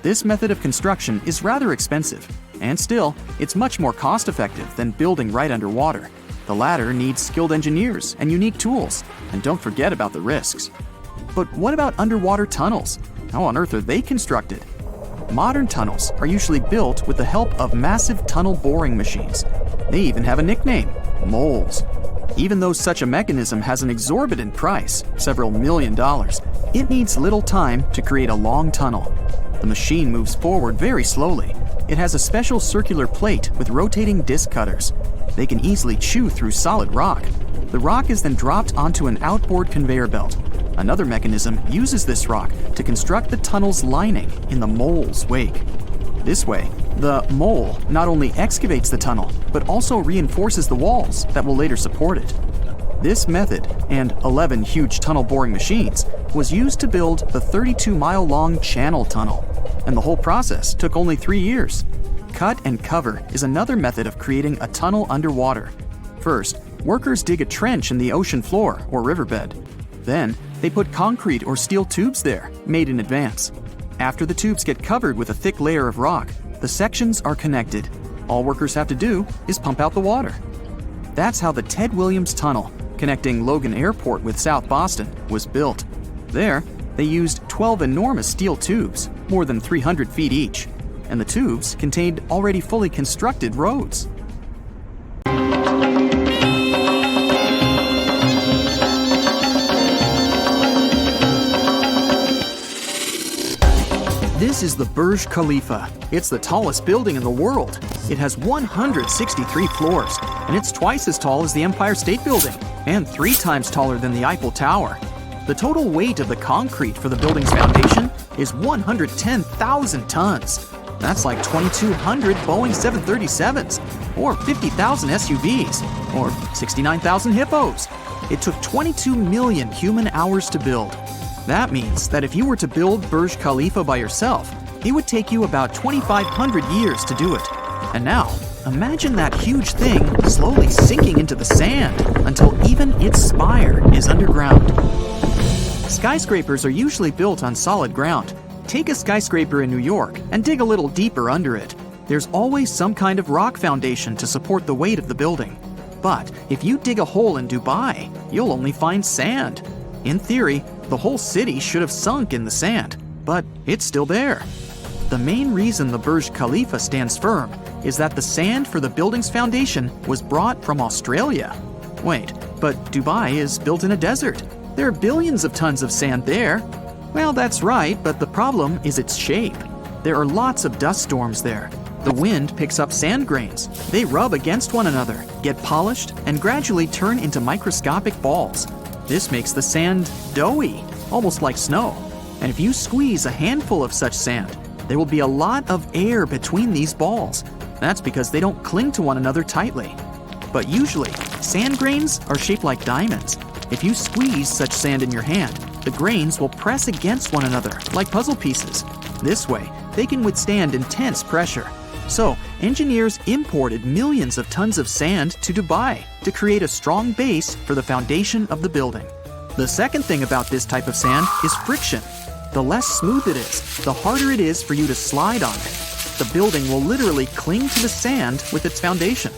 This method of construction is rather expensive, and still, it's much more cost-effective than building right underwater. The latter needs skilled engineers and unique tools, and don't forget about the risks. But what about underwater tunnels? How on earth are they constructed? Modern tunnels are usually built with the help of massive tunnel boring machines. They even have a nickname, moles. Even though such a mechanism has an exorbitant price, several $million, it needs little time to create a long tunnel. The machine moves forward very slowly. It has a special circular plate with rotating disc cutters. They can easily chew through solid rock. The rock is then dropped onto an outboard conveyor belt. Another mechanism uses this rock to construct the tunnel's lining in the mole's wake. This way, the mole not only excavates the tunnel, but also reinforces the walls that will later support it. This method, and 11 huge tunnel boring machines, was used to build the 32-mile-long Channel Tunnel, and the whole process took only 3 years. Cut and cover is another method of creating a tunnel underwater. First, workers dig a trench in the ocean floor or riverbed. Then, they put concrete or steel tubes there, made in advance. After the tubes get covered with a thick layer of rock, the sections are connected. All workers have to do is pump out the water. That's how the Ted Williams Tunnel, connecting Logan Airport with South Boston, was built. There, they used 12 enormous steel tubes, more than 300 feet each, and the tubes contained already fully constructed roads. This is the Burj Khalifa. It's the tallest building in the world. It has 163 floors, and it's twice as tall as the Empire State Building, and 3 times taller than the Eiffel Tower. The total weight of the concrete for the building's foundation is 110,000 tons. That's like 2,200 Boeing 737s, or 50,000 SUVs, or 69,000 hippos. It took 22 million human hours to build. That means that if you were to build Burj Khalifa by yourself, it would take you about 2,500 years to do it. And now, imagine that huge thing slowly sinking into the sand until even its spire is underground. Skyscrapers are usually built on solid ground. Take a skyscraper in New York and dig a little deeper under it. There's always some kind of rock foundation to support the weight of the building. But if you dig a hole in Dubai, you'll only find sand. In theory, the whole city should have sunk in the sand, but it's still there. The main reason the Burj Khalifa stands firm is that the sand for the building's foundation was brought from Australia. Wait, but Dubai is built in a desert. There are billions of tons of sand there. Well, that's right, but the problem is its shape. There are lots of dust storms there. The wind picks up sand grains. They rub against one another, get polished, and gradually turn into microscopic balls. This makes the sand doughy, almost like snow. And if you squeeze a handful of such sand, there will be a lot of air between these balls. That's because they don't cling to one another tightly. But usually, sand grains are shaped like diamonds. If you squeeze such sand in your hand, the grains will press against one another like puzzle pieces. This way, they can withstand intense pressure. So, engineers imported millions of tons of sand to Dubai to create a strong base for the foundation of the building. The second thing about this type of sand is friction. The less smooth it is, the harder it is for you to slide on it. The building will literally cling to the sand with its foundation.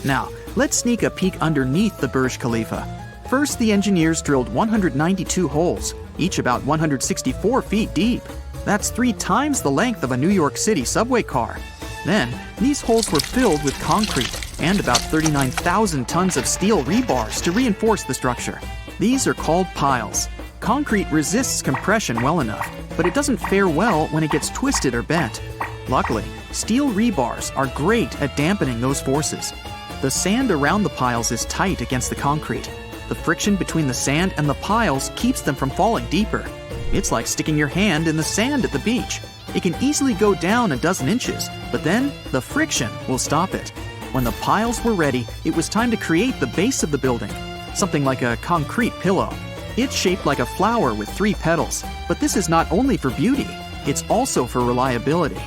Now, let's sneak a peek underneath the Burj Khalifa. First, the engineers drilled 192 holes, each about 164 feet deep. That's 3 times the length of a New York City subway car. Then, these holes were filled with concrete and about 39,000 tons of steel rebars to reinforce the structure. These are called piles. Concrete resists compression well enough, but it doesn't fare well when it gets twisted or bent. Luckily, steel rebars are great at dampening those forces. The sand around the piles is tight against the concrete. The friction between the sand and the piles keeps them from falling deeper. It's like sticking your hand in the sand at the beach. It can easily go down a dozen inches, but then the friction will stop it. When the piles were ready, it was time to create the base of the building, something like a concrete pillow. It's shaped like a flower with 3 petals, but this is not only for beauty, it's also for reliability.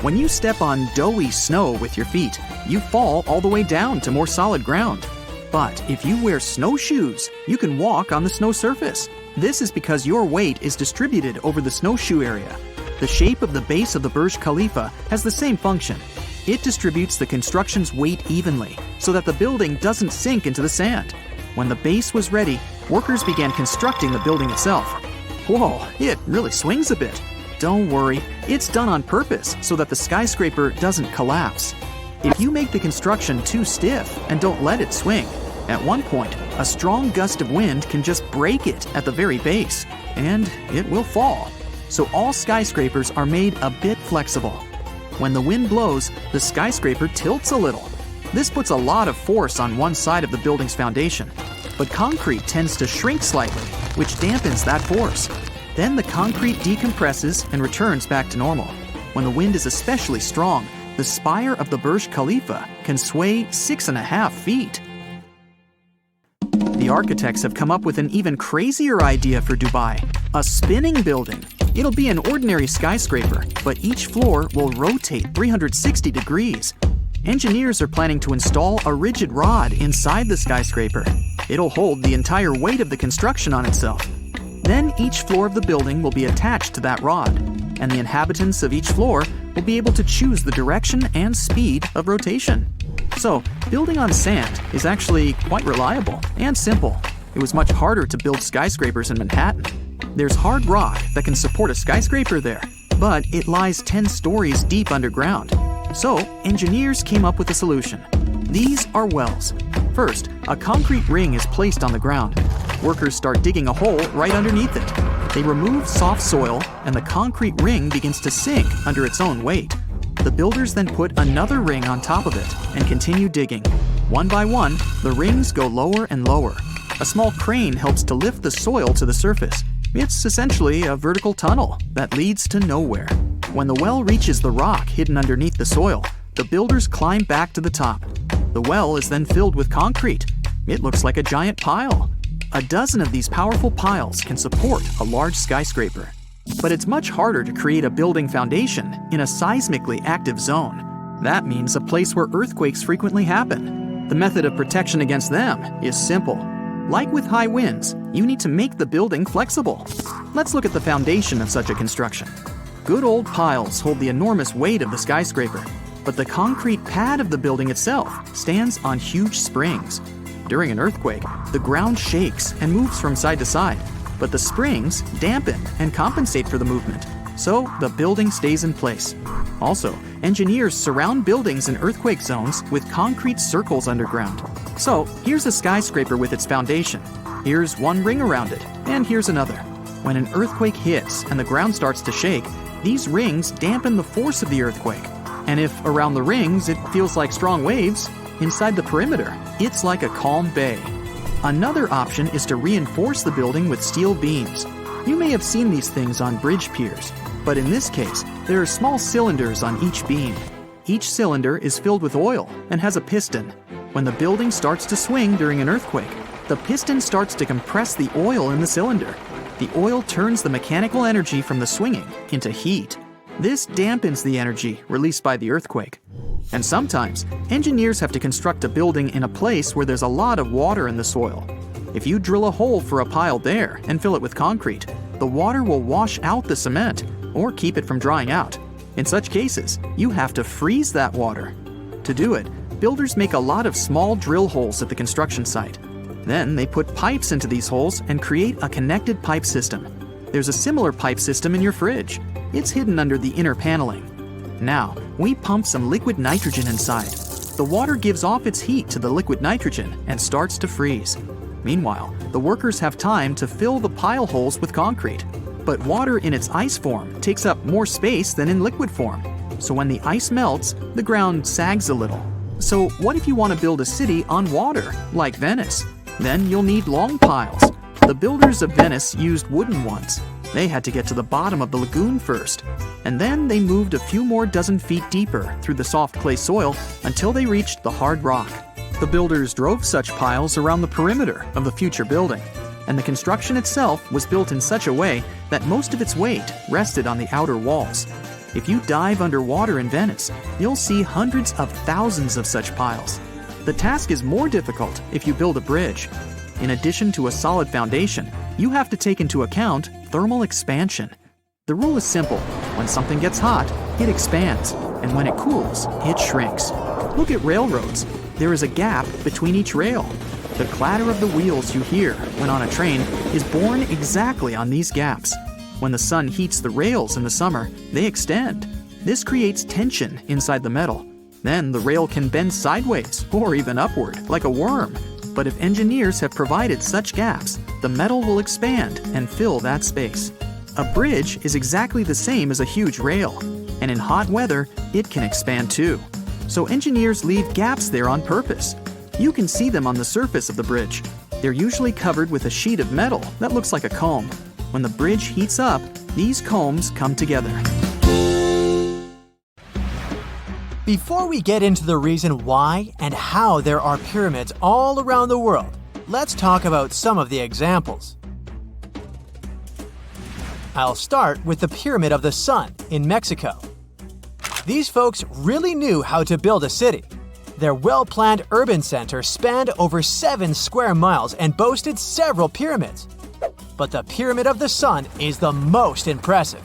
When you step on doughy snow with your feet, you fall all the way down to more solid ground. But if you wear snowshoes, you can walk on the snow surface. This is because your weight is distributed over the snowshoe area. The shape of the base of the Burj Khalifa has the same function. It distributes the construction's weight evenly so that the building doesn't sink into the sand. When the base was ready, workers began constructing the building itself. Whoa, it really swings a bit. Don't worry, it's done on purpose so that the skyscraper doesn't collapse. If you make the construction too stiff and don't let it swing, at one point, a strong gust of wind can just break it at the very base, and it will fall. So all skyscrapers are made a bit flexible. When the wind blows, the skyscraper tilts a little. This puts a lot of force on one side of the building's foundation, but concrete tends to shrink slightly, which dampens that force. Then the concrete decompresses and returns back to normal. When the wind is especially strong, the spire of the Burj Khalifa can sway 6.5 feet. The architects have come up with an even crazier idea for Dubai: a spinning building. It'll be an ordinary skyscraper, but each floor will rotate 360 degrees. Engineers are planning to install a rigid rod inside the skyscraper. It'll hold the entire weight of the construction on itself. Then each floor of the building will be attached to that rod, and the inhabitants of each floor will be able to choose the direction and speed of rotation. So, building on sand is actually quite reliable and simple. It was much harder to build skyscrapers in Manhattan. There's hard rock that can support a skyscraper there, but it lies 10 stories deep underground. So, engineers came up with a solution. These are wells. First, a concrete ring is placed on the ground. Workers start digging a hole right underneath it. They remove soft soil, and the concrete ring begins to sink under its own weight. The builders then put another ring on top of it and continue digging. One by one, the rings go lower and lower. A small crane helps to lift the soil to the surface. It's essentially a vertical tunnel that leads to nowhere. When the well reaches the rock hidden underneath the soil, the builders climb back to the top. The well is then filled with concrete. It looks like a giant pile. A dozen of these powerful piles can support a large skyscraper. But it's much harder to create a building foundation in a seismically active zone. That means a place where earthquakes frequently happen. The method of protection against them is simple. Like with high winds, you need to make the building flexible. Let's look at the foundation of such a construction. Good old piles hold the enormous weight of the skyscraper, but the concrete pad of the building itself stands on huge springs. During an earthquake, the ground shakes and moves from side to side, but the springs dampen and compensate for the movement, so the building stays in place. Also, engineers surround buildings in earthquake zones with concrete circles underground. So, here's a skyscraper with its foundation. Here's one ring around it, and here's another. When an earthquake hits and the ground starts to shake, these rings dampen the force of the earthquake. And if around the rings it feels like strong waves, inside the perimeter, it's like a calm bay. Another option is to reinforce the building with steel beams. You may have seen these things on bridge piers, but in this case, there are small cylinders on each beam. Each cylinder is filled with oil and has a piston. When the building starts to swing during an earthquake, the piston starts to compress the oil in the cylinder. The oil turns the mechanical energy from the swinging into heat. This dampens the energy released by the earthquake. And sometimes, engineers have to construct a building in a place where there's a lot of water in the soil. If you drill a hole for a pile there and fill it with concrete, the water will wash out the cement or keep it from drying out. In such cases, you have to freeze that water. To do it, builders make a lot of small drill holes at the construction site. Then they put pipes into these holes and create a connected pipe system. There's a similar pipe system in your fridge. It's hidden under the inner paneling. Now, we pump some liquid nitrogen inside. The water gives off its heat to the liquid nitrogen and starts to freeze. Meanwhile, the workers have time to fill the pile holes with concrete. But water in its ice form takes up more space than in liquid form. So when the ice melts, the ground sags a little. So what if you want to build a city on water, like Venice? Then you'll need long piles. The builders of Venice used wooden ones. They had to get to the bottom of the lagoon first, and then they moved a few more dozen feet deeper through the soft clay soil until they reached the hard rock. The builders drove such piles around the perimeter of the future building, and the construction itself was built in such a way that most of its weight rested on the outer walls. If you dive underwater in Venice, you'll see hundreds of thousands of such piles. The task is more difficult if you build a bridge. In addition to a solid foundation, you have to take into account thermal expansion. The rule is simple. When something gets hot, it expands, and when it cools, it shrinks. Look at railroads. There is a gap between each rail. The clatter of the wheels you hear when on a train is born exactly on these gaps. When the sun heats the rails in the summer, they extend. This creates tension inside the metal. Then the rail can bend sideways or even upward, like a worm. But if engineers have provided such gaps, the metal will expand and fill that space. A bridge is exactly the same as a huge rail, and in hot weather, it can expand too. So engineers leave gaps there on purpose. You can see them on the surface of the bridge. They're usually covered with a sheet of metal that looks like a comb. When the bridge heats up, these combs come together. Before we get into the reason why and how there are pyramids all around the world, let's talk about some of the examples. I'll start with the Pyramid of the Sun in Mexico. These folks really knew how to build a city. Their well-planned urban center spanned over 7 square miles and boasted several pyramids. But the Pyramid of the Sun is the most impressive.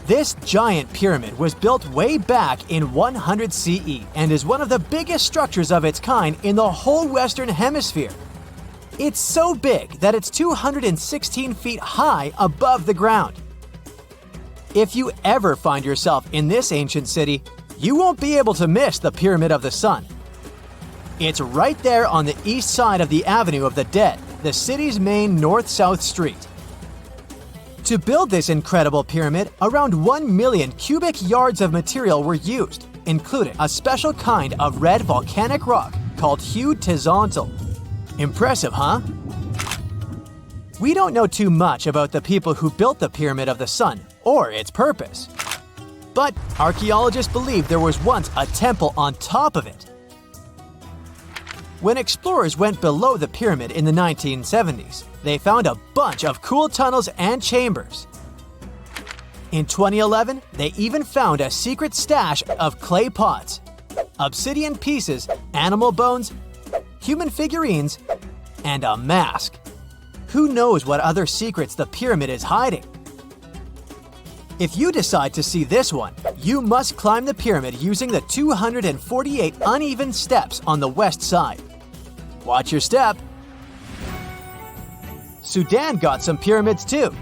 This giant pyramid was built way back in 100 CE and is one of the biggest structures of its kind in the whole Western Hemisphere. It's so big that it's 216 feet high above the ground. If you ever find yourself in this ancient city, you won't be able to miss the Pyramid of the Sun. It's right there on the east side of the Avenue of the Dead, the city's main north-south street. To build this incredible pyramid, around 1 million cubic yards of material were used, including a special kind of red volcanic rock called hued tizontle. Impressive, huh? We don't know too much about the people who built the Pyramid of the Sun or its purpose. But archaeologists believe there was once a temple on top of it. When explorers went below the pyramid in the 1970s, they found a bunch of cool tunnels and chambers. In 2011, they even found a secret stash of clay pots, obsidian pieces, animal bones, human figurines, and a mask. Who knows what other secrets the pyramid is hiding? If you decide to see this one, you must climb the pyramid using the 248 uneven steps on the west side. Watch your step. Sudan got some pyramids too.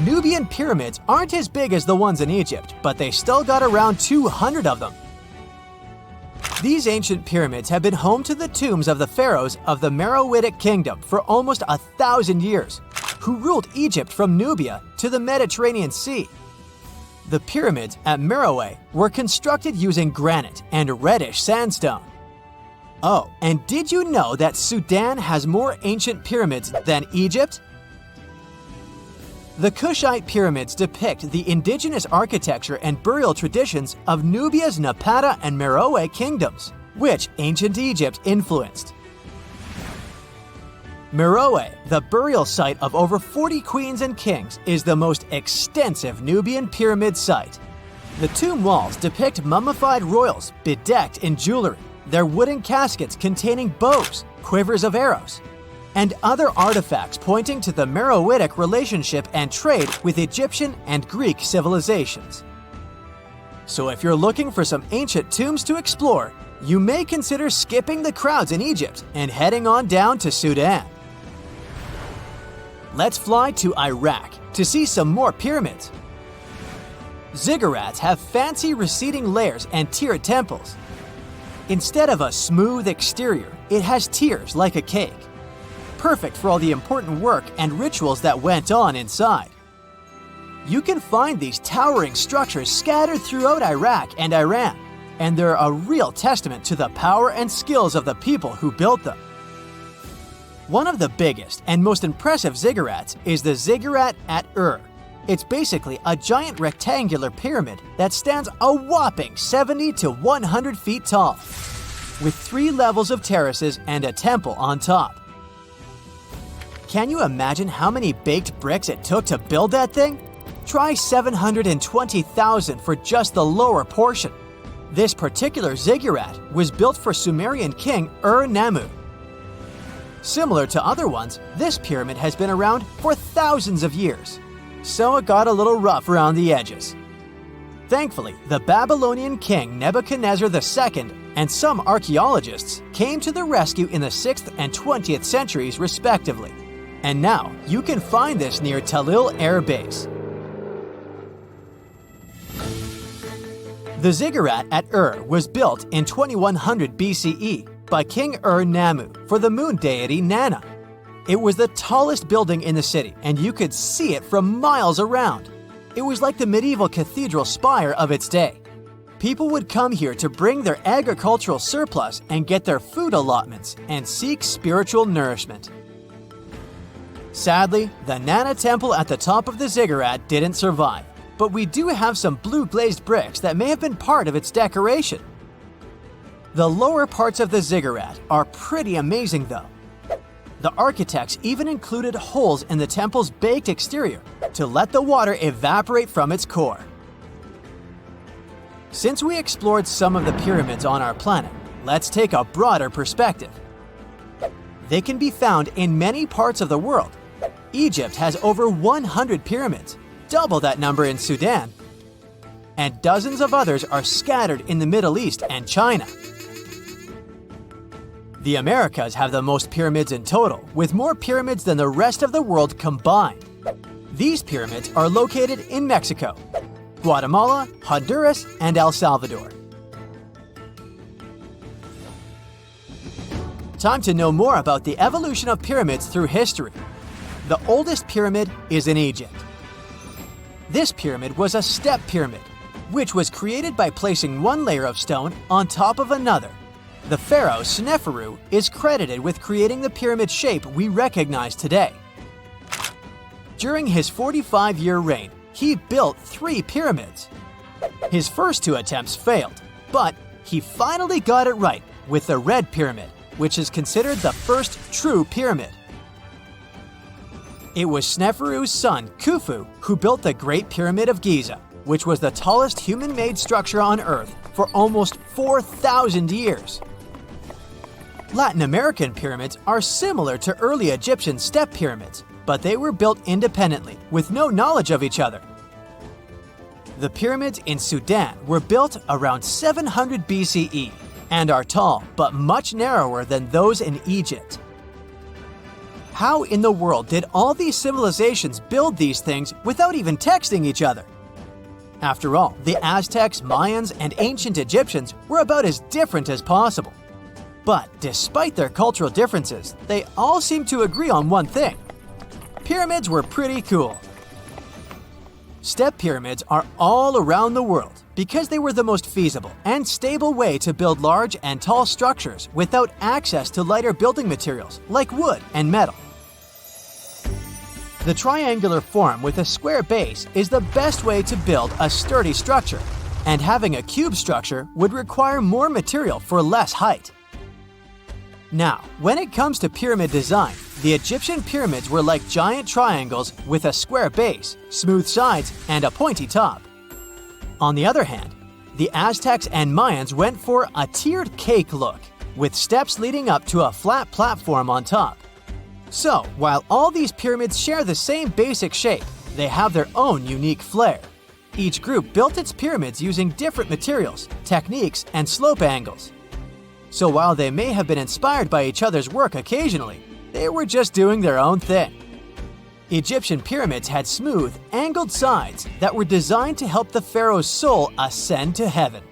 Nubian pyramids aren't as big as the ones in Egypt, but they still got around 200 of them. These ancient pyramids have been home to the tombs of the pharaohs of the Meroitic kingdom for almost 1,000 years, who ruled Egypt from Nubia to the Mediterranean Sea. The pyramids at Meroe were constructed using granite and reddish sandstone. Oh, and did you know that Sudan has more ancient pyramids than Egypt? The Kushite pyramids depict the indigenous architecture and burial traditions of Nubia's Napata and Meroe kingdoms, which ancient Egypt influenced. Meroe, the burial site of over 40 queens and kings, is the most extensive Nubian pyramid site. The tomb walls depict mummified royals bedecked in jewelry, their wooden caskets containing bows, quivers of arrows, and other artifacts pointing to the Meroitic relationship and trade with Egyptian and Greek civilizations. So if you're looking for some ancient tombs to explore, you may consider skipping the crowds in Egypt and heading on down to Sudan. Let's fly to Iraq to see some more pyramids. Ziggurats have fancy receding layers and tiered temples. Instead of a smooth exterior, it has tiers like a cake. Perfect for all the important work and rituals that went on inside. You can find these towering structures scattered throughout Iraq and Iran, and they're a real testament to the power and skills of the people who built them. One of the biggest and most impressive ziggurats is the ziggurat at Ur. It's basically a giant rectangular pyramid that stands a whopping 70 to 100 feet tall, with 3 levels of terraces and a temple on top. Can you imagine how many baked bricks it took to build that thing? Try 720,000 for just the lower portion. This particular ziggurat was built for Sumerian king Ur-Nammu. Similar to other ones, this pyramid has been around for thousands of years, so it got a little rough around the edges. Thankfully, the Babylonian king Nebuchadnezzar II and some archaeologists came to the rescue in the 6th and 20th centuries respectively, and now you can find this near Talil Air Base. The ziggurat at Ur was built in 2100 BCE by King Ur-Nammu for the moon deity Nana. It was the tallest building in the city, and you could see it from miles around. It was like the medieval cathedral spire of its day. People would come here to bring their agricultural surplus and get their food allotments and seek spiritual nourishment. Sadly, the Nana temple at the top of the ziggurat didn't survive, but we do have some blue glazed bricks that may have been part of its decoration. The lower parts of the ziggurat are pretty amazing though. The architects even included holes in the temple's baked exterior to let the water evaporate from its core. Since we explored some of the pyramids on our planet, let's take a broader perspective. They can be found in many parts of the world. Egypt has over 100 pyramids, double that number in Sudan, and dozens of others are scattered in the Middle East and China. The Americas have the most pyramids in total, with more pyramids than the rest of the world combined. These pyramids are located in Mexico, Guatemala, Honduras, and El Salvador. Time to know more about the evolution of pyramids through history. The oldest pyramid is in Egypt. This pyramid was a step pyramid, which was created by placing one layer of stone on top of another. The pharaoh Sneferu is credited with creating the pyramid shape we recognize today. During his 45-year reign, he built 3 pyramids. His first 2 attempts failed, but he finally got it right with the Red Pyramid, which is considered the first true pyramid. It was Sneferu's son, Khufu, who built the Great Pyramid of Giza, which was the tallest human-made structure on Earth for almost 4,000 years. Latin American pyramids are similar to early Egyptian step pyramids, but they were built independently, with no knowledge of each other. The pyramids in Sudan were built around 700 BCE and are tall but much narrower than those in Egypt. How in the world did all these civilizations build these things without even texting each other? After all, the Aztecs, Mayans, and ancient Egyptians were about as different as possible. But despite their cultural differences, they all seem to agree on one thing. Pyramids were pretty cool. Step pyramids are all around the world because they were the most feasible and stable way to build large and tall structures without access to lighter building materials like wood and metal. The triangular form with a square base is the best way to build a sturdy structure, and having a cube structure would require more material for less height. Now, when it comes to pyramid design, the Egyptian pyramids were like giant triangles with a square base, smooth sides, and a pointy top. On the other hand, the Aztecs and Mayans went for a tiered cake look, with steps leading up to a flat platform on top. So, while all these pyramids share the same basic shape, they have their own unique flair. Each group built its pyramids using different materials, techniques, and slope angles. So while they may have been inspired by each other's work occasionally, they were just doing their own thing. Egyptian pyramids had smooth, angled sides that were designed to help the pharaoh's soul ascend to heaven.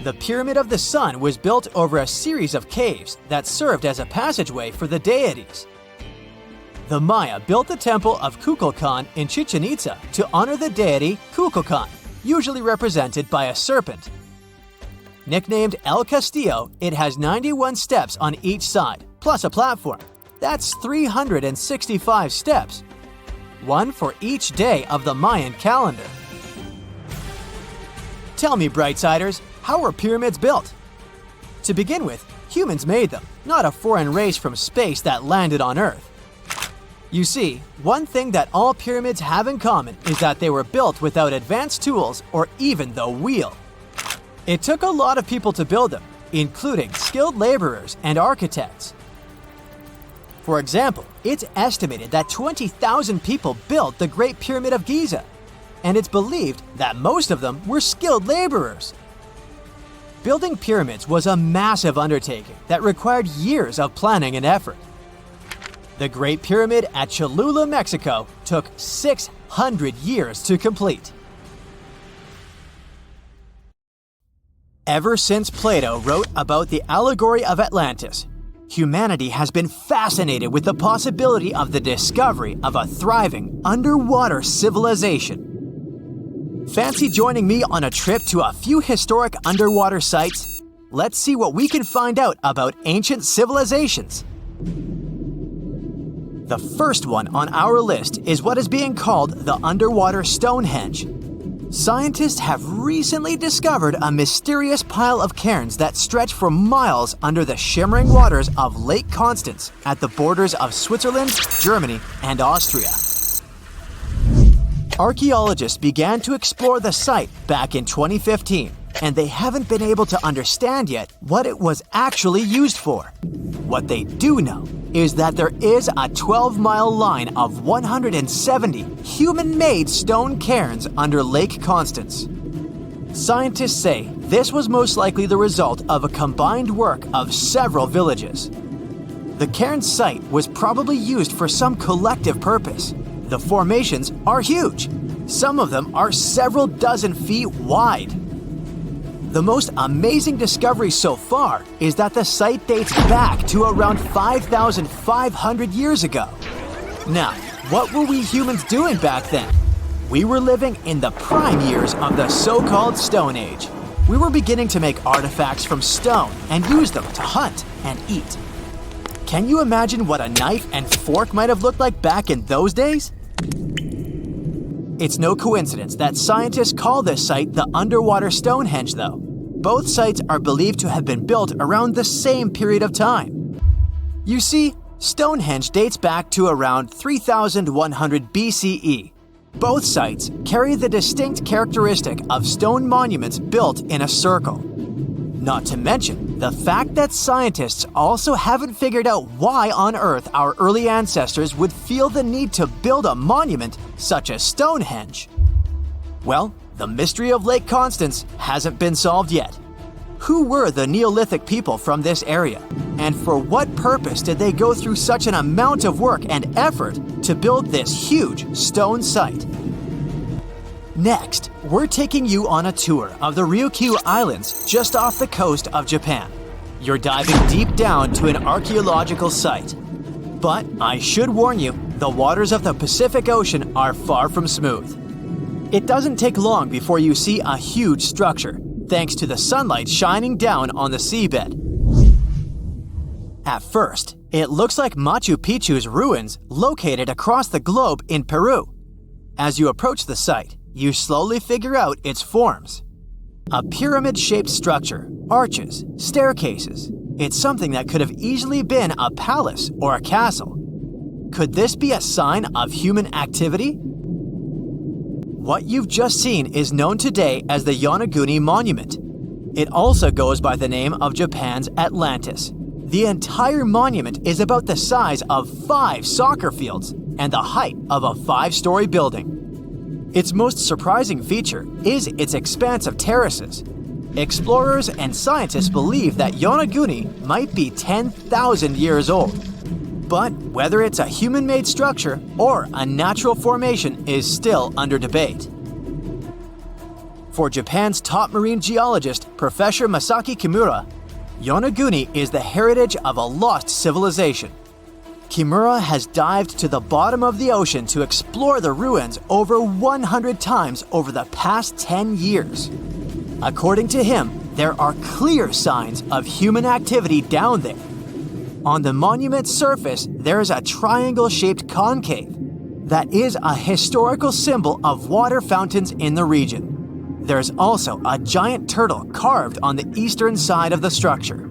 The Pyramid of the Sun was built over a series of caves that served as a passageway for the deities. The Maya built the temple of Kukulkan in Chichen Itza to honor the deity Kukulkan, usually represented by a serpent. Nicknamed El Castillo, it has 91 steps on each side, plus a platform. That's 365 steps, one for each day of the Mayan calendar. Tell me, Brightsiders, how were pyramids built? To begin with, humans made them, not a foreign race from space that landed on Earth. You see, one thing that all pyramids have in common is that they were built without advanced tools or even the wheel. It took a lot of people to build them, including skilled laborers and architects. For example, it's estimated that 20,000 people built the Great Pyramid of Giza, and it's believed that most of them were skilled laborers. Building pyramids was a massive undertaking that required years of planning and effort. The Great Pyramid at Cholula, Mexico, took 600 years to complete. Ever since Plato wrote about the allegory of Atlantis, humanity has been fascinated with the possibility of the discovery of a thriving underwater civilization. Fancy joining me on a trip to a few historic underwater sites? Let's see what we can find out about ancient civilizations. The first one on our list is what is being called the underwater Stonehenge. Scientists have recently discovered a mysterious pile of cairns that stretch for miles under the shimmering waters of Lake Constance at the borders of Switzerland, Germany, and Austria. Archaeologists began to explore the site back in 2015, and they haven't been able to understand yet what it was actually used for. What they do know is that there is a 12-mile line of 170 human-made stone cairns under Lake Constance. Scientists say this was most likely the result of a combined work of several villages. The cairn site was probably used for some collective purpose. The formations are huge. Some of them are several dozen feet wide. The most amazing discovery so far is that the site dates back to around 5,500 years ago. Now, what were we humans doing back then? We were living in the prime years of the so-called Stone Age. We were beginning to make artifacts from stone and use them to hunt and eat. Can you imagine what a knife and fork might have looked like back in those days? It's no coincidence that scientists call this site the underwater Stonehenge, though. Both sites are believed to have been built around the same period of time. You see, Stonehenge dates back to around 3100 BCE. Both sites carry the distinct characteristic of stone monuments built in a circle. Not to mention the fact that scientists also haven't figured out why on earth our early ancestors would feel the need to build a monument such as Stonehenge. Well, the mystery of Lake Constance hasn't been solved yet. Who were the Neolithic people from this area? And for what purpose did they go through such an amount of work and effort to build this huge stone site? Next, we're taking you on a tour of the Ryukyu Islands just off the coast of Japan. You're diving deep down to an archaeological site. But I should warn you, the waters of the Pacific Ocean are far from smooth. It doesn't take long before you see a huge structure, thanks to the sunlight shining down on the seabed. At first, it looks like Machu Picchu's ruins located across the globe in Peru. As you approach the site, you slowly figure out its forms. A pyramid-shaped structure, arches, staircases. It's something that could have easily been a palace or a castle. Could this be a sign of human activity? What you've just seen is known today as the Yonaguni Monument. It also goes by the name of Japan's Atlantis. The entire monument is about the size of 5 soccer fields and the height of a 5-story building. Its most surprising feature is its expanse of terraces. Explorers and scientists believe that Yonaguni might be 10,000 years old. But whether it's a human-made structure or a natural formation is still under debate. For Japan's top marine geologist, Professor Masaki Kimura, Yonaguni is the heritage of a lost civilization. Kimura has dived to the bottom of the ocean to explore the ruins over 100 times over the past 10 years. According to him, there are clear signs of human activity down there. On the monument's surface, there is a triangle-shaped concave that is a historical symbol of water fountains in the region. There's also a giant turtle carved on the eastern side of the structure.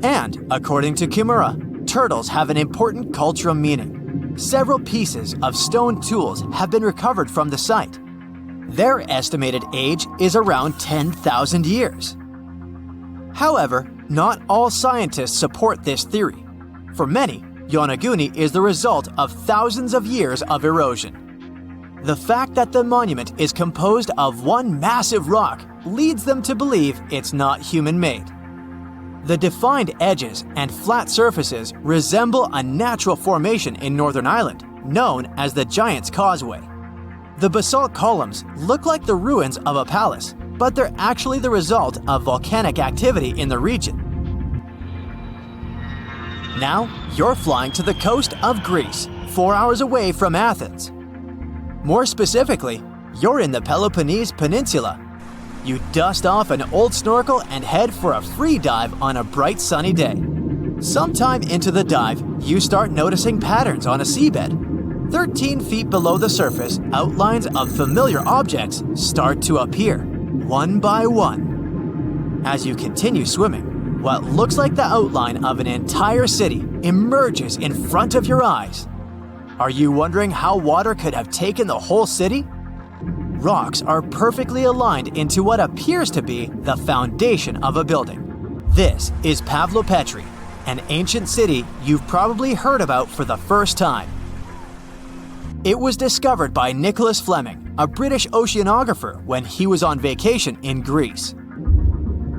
And, according to Kimura, turtles have an important cultural meaning. Several pieces of stone tools have been recovered from the site. Their estimated age is around 10,000 years. However, not all scientists support this theory. For many, Yonaguni is the result of thousands of years of erosion. The fact that the monument is composed of one massive rock leads them to believe it's not human-made. The defined edges and flat surfaces resemble a natural formation in Northern Ireland, known as the Giant's Causeway. The basalt columns look like the ruins of a palace, but they're actually the result of volcanic activity in the region. Now, you're flying to the coast of Greece, 4 hours away from Athens. More specifically, you're in the Peloponnese Peninsula. You dust off an old snorkel and head for a free dive on a bright sunny day. Sometime into the dive, you start noticing patterns on a seabed. 13 feet below the surface, outlines of familiar objects start to appear, one by one. As you continue swimming, what looks like the outline of an entire city emerges in front of your eyes. Are you wondering how water could have taken the whole city? Rocks are perfectly aligned into what appears to be the foundation of a building. This is Pavlopetri, an ancient city you've probably heard about for the first time. It was discovered by Nicholas Fleming, a British oceanographer, when he was on vacation in Greece.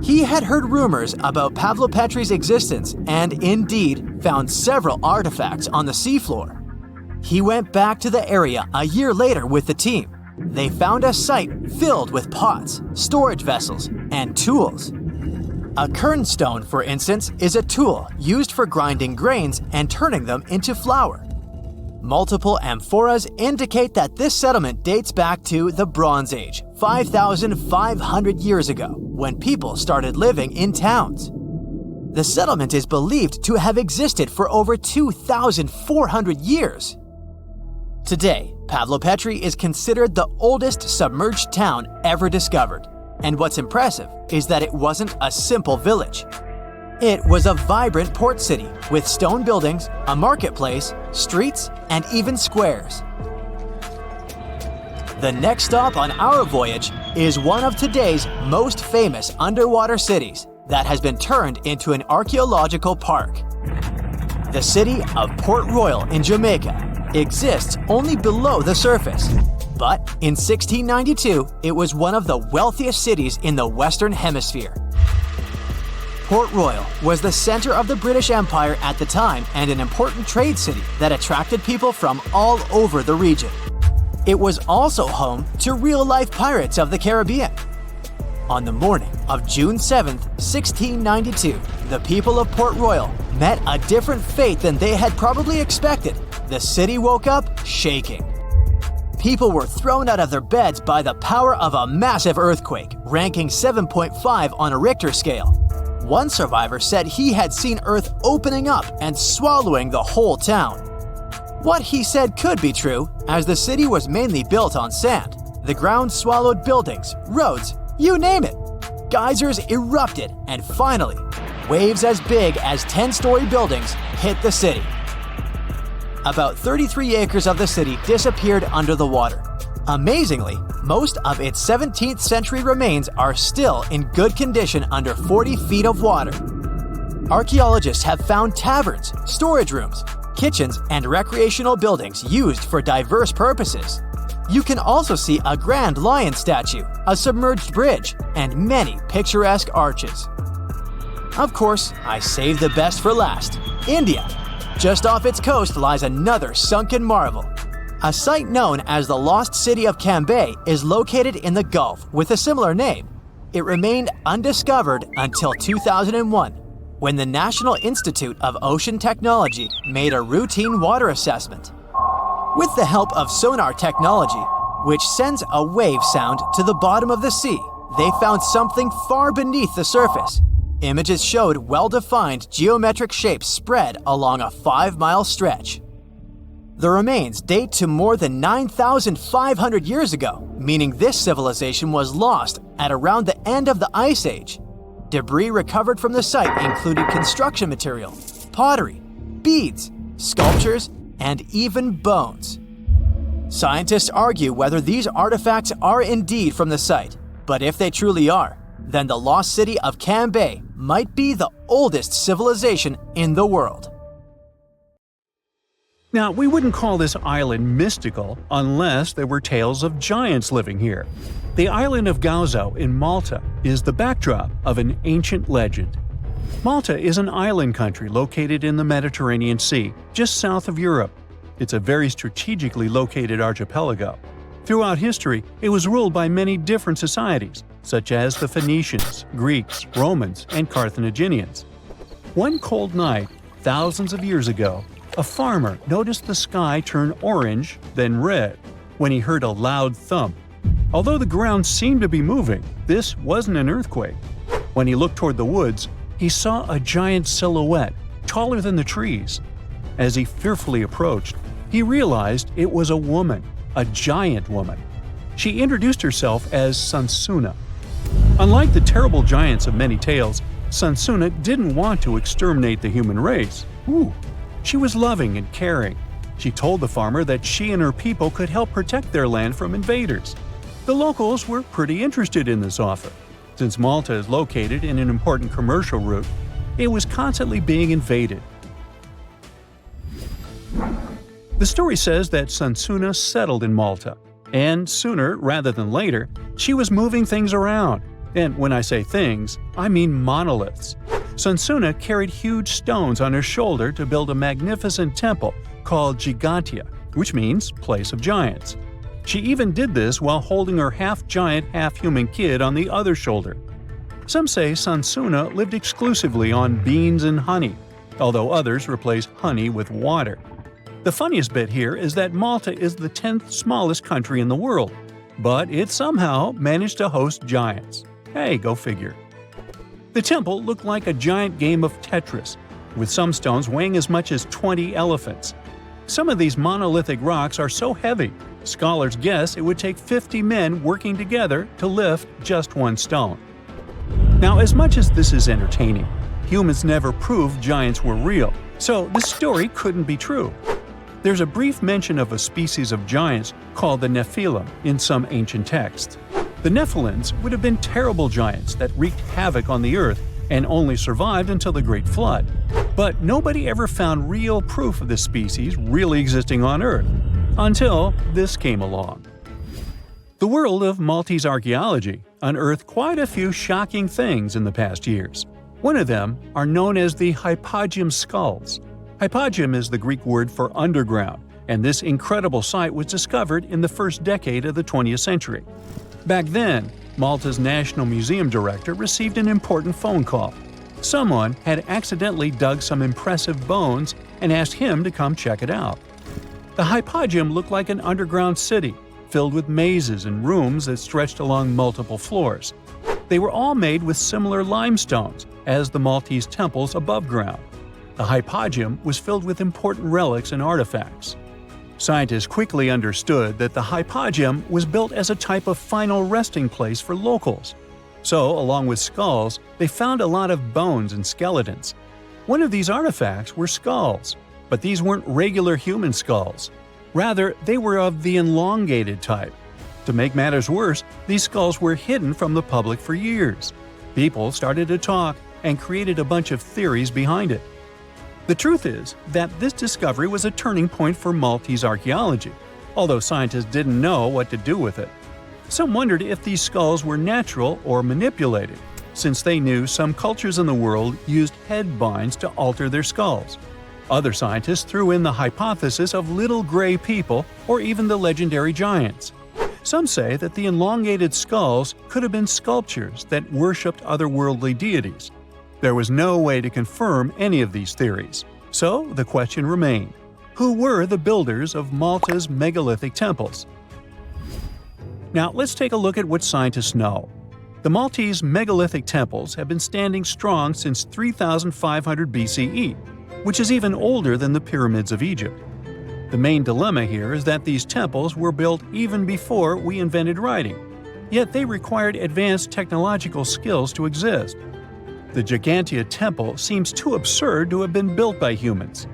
He had heard rumors about Pavlopetri's existence and indeed found several artifacts on the seafloor. He went back to the area a year later with the team. They found a site filled with pots, storage vessels, and tools. A kernstone, for instance, is a tool used for grinding grains and turning them into flour. Multiple amphoras indicate that this settlement dates back to the Bronze Age, 5,500 years ago, when people started living in towns. The settlement is believed to have existed for over 2,400 years. Today, Pavlopetri is considered the oldest submerged town ever discovered, and what's impressive is that it wasn't a simple village. It was a vibrant port city with stone buildings, a marketplace, streets, and even squares. The next stop on our voyage is one of today's most famous underwater cities that has been turned into an archaeological park. The city of Port Royal in Jamaica exists only below the surface, but in 1692 it was one of the wealthiest cities in the Western Hemisphere. Port Royal was the center of the British Empire at the time and an important trade city that attracted people from all over the region. It was also home to real-life pirates of the Caribbean. On the morning of June 7, 1692, the people of Port Royal met a different fate than they had probably expected. The city woke up shaking. People were thrown out of their beds by the power of a massive earthquake, ranking 7.5 on a Richter scale. One survivor said he had seen Earth opening up and swallowing the whole town. What he said could be true, as the city was mainly built on sand. The ground swallowed buildings, roads, you name it. Geysers erupted, and finally, waves as big as 10-story buildings hit the city. About 33 acres of the city disappeared under the water. Amazingly, most of its 17th century remains are still in good condition under 40 feet of water. Archaeologists have found taverns, storage rooms, kitchens, and recreational buildings used for diverse purposes. You can also see a grand lion statue, a submerged bridge, and many picturesque arches. Of course, I saved the best for last: India. Just off its coast lies another sunken marvel. A site known as the Lost City of Cambay is located in the Gulf with a similar name. It remained undiscovered until 2001, when the National Institute of Ocean Technology made a routine water assessment. With the help of sonar technology, which sends a wave sound to the bottom of the sea, they found something far beneath the surface. Images showed well-defined geometric shapes spread along a 5-mile stretch. The remains date to more than 9,500 years ago, meaning this civilization was lost at around the end of the Ice Age. Debris recovered from the site included construction material, pottery, beads, sculptures, and even bones. Scientists argue whether these artifacts are indeed from the site, but if they truly are, then the lost city of Cambay might be the oldest civilization in the world. Now, we wouldn't call this island mystical unless there were tales of giants living here. The island of Gozo in Malta is the backdrop of an ancient legend. Malta is an island country located in the Mediterranean Sea, just south of Europe. It's a very strategically located archipelago. Throughout history, it was ruled by many different societies, such as the Phoenicians, Greeks, Romans, and Carthaginians. One cold night, thousands of years ago, a farmer noticed the sky turn orange, then red, when he heard a loud thump. Although the ground seemed to be moving, this wasn't an earthquake. When he looked toward the woods, he saw a giant silhouette, taller than the trees. As he fearfully approached, he realized it was a woman, a giant woman. She introduced herself as Sansuna. Unlike the terrible giants of many tales, Sansuna didn't want to exterminate the human race. She was loving and caring. She told the farmer that she and her people could help protect their land from invaders. The locals were pretty interested in this offer. Since Malta is located in an important commercial route, it was constantly being invaded. The story says that Sansuna settled in Malta, and sooner rather than later, she was moving things around. And when I say things, I mean monoliths. Sansuna carried huge stones on her shoulder to build a magnificent temple called Gigantia, which means place of giants. She even did this while holding her half-giant, half-human kid on the other shoulder. Some say Sansuna lived exclusively on beans and honey, although others replaced honey with water. The funniest bit here is that Malta is the 10th smallest country in the world, but it somehow managed to host giants. Hey, go figure. The temple looked like a giant game of Tetris, with some stones weighing as much as 20 elephants. Some of these monolithic rocks are so heavy, scholars guess it would take 50 men working together to lift just one stone. Now, as much as this is entertaining, humans never proved giants were real, so this story couldn't be true. There's a brief mention of a species of giants called the Nephilim in some ancient texts. The Nephilims would have been terrible giants that wreaked havoc on the earth and only survived until the Great Flood. But nobody ever found real proof of this species really existing on Earth, until this came along. The world of Maltese archaeology unearthed quite a few shocking things in the past years. One of them are known as the Hypogeum skulls. Hypogeum is the Greek word for underground, and this incredible site was discovered in the first decade of the 20th century. Back then, Malta's National Museum director received an important phone call. Someone had accidentally dug some impressive bones and asked him to come check it out. The Hypogeum looked like an underground city, filled with mazes and rooms that stretched along multiple floors. They were all made with similar limestones as the Maltese temples above ground. The Hypogeum was filled with important relics and artifacts. Scientists quickly understood that the Hypogeum was built as a type of final resting place for locals. So, along with skulls, they found a lot of bones and skeletons. One of these artifacts were skulls, but these weren't regular human skulls. Rather, they were of the elongated type. To make matters worse, these skulls were hidden from the public for years. People started to talk and created a bunch of theories behind it. The truth is that this discovery was a turning point for Maltese archaeology, although scientists didn't know what to do with it. Some wondered if these skulls were natural or manipulated, since they knew some cultures in the world used head binds to alter their skulls. Other scientists threw in the hypothesis of little gray people or even the legendary giants. Some say that the elongated skulls could have been sculptures that worshipped otherworldly deities. There was no way to confirm any of these theories, so the question remained: who were the builders of Malta's megalithic temples? Now let's take a look at what scientists know. The Maltese megalithic temples have been standing strong since 3500 BCE, which is even older than the pyramids of Egypt. The main dilemma here is that these temples were built even before we invented writing, yet they required advanced technological skills to exist. The Gigantia Temple seems too absurd to have been built by humans.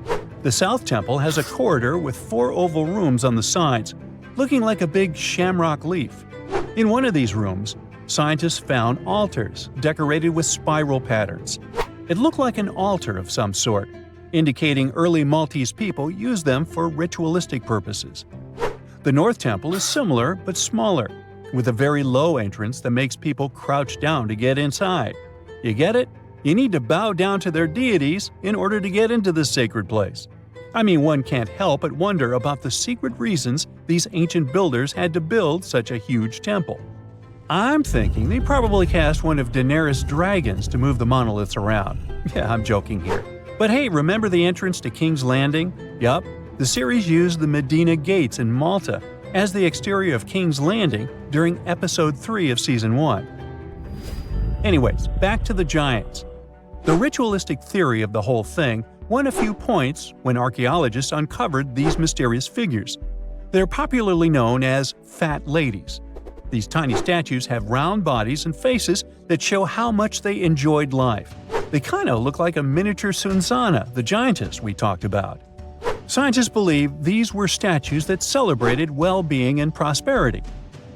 The South Temple has a corridor with 4 oval rooms on the sides, looking like a big shamrock leaf. In one of these rooms, scientists found altars decorated with spiral patterns. It looked like an altar of some sort. indicating early Maltese people used them for ritualistic purposes. The North Temple is similar but smaller, with a very low entrance that makes people crouch down to get inside. You get it? You need to bow down to their deities in order to get into this sacred place. I mean, one can't help but wonder about the secret reasons these ancient builders had to build such a huge temple. I'm thinking they probably cast one of Daenerys' dragons to move the monoliths around. Yeah, I'm joking here. But hey, remember the entrance to King's Landing? Yup, the series used the Medina Gates in Malta as the exterior of King's Landing during Episode 3 of Season 1. Anyways, back to the giants. The ritualistic theory of the whole thing won a few points when archaeologists uncovered these mysterious figures. They're popularly known as fat ladies. These tiny statues have round bodies and faces that show how much they enjoyed life. They kind of look like a miniature Sunsana, the giantess we talked about. Scientists believe these were statues that celebrated well-being and prosperity.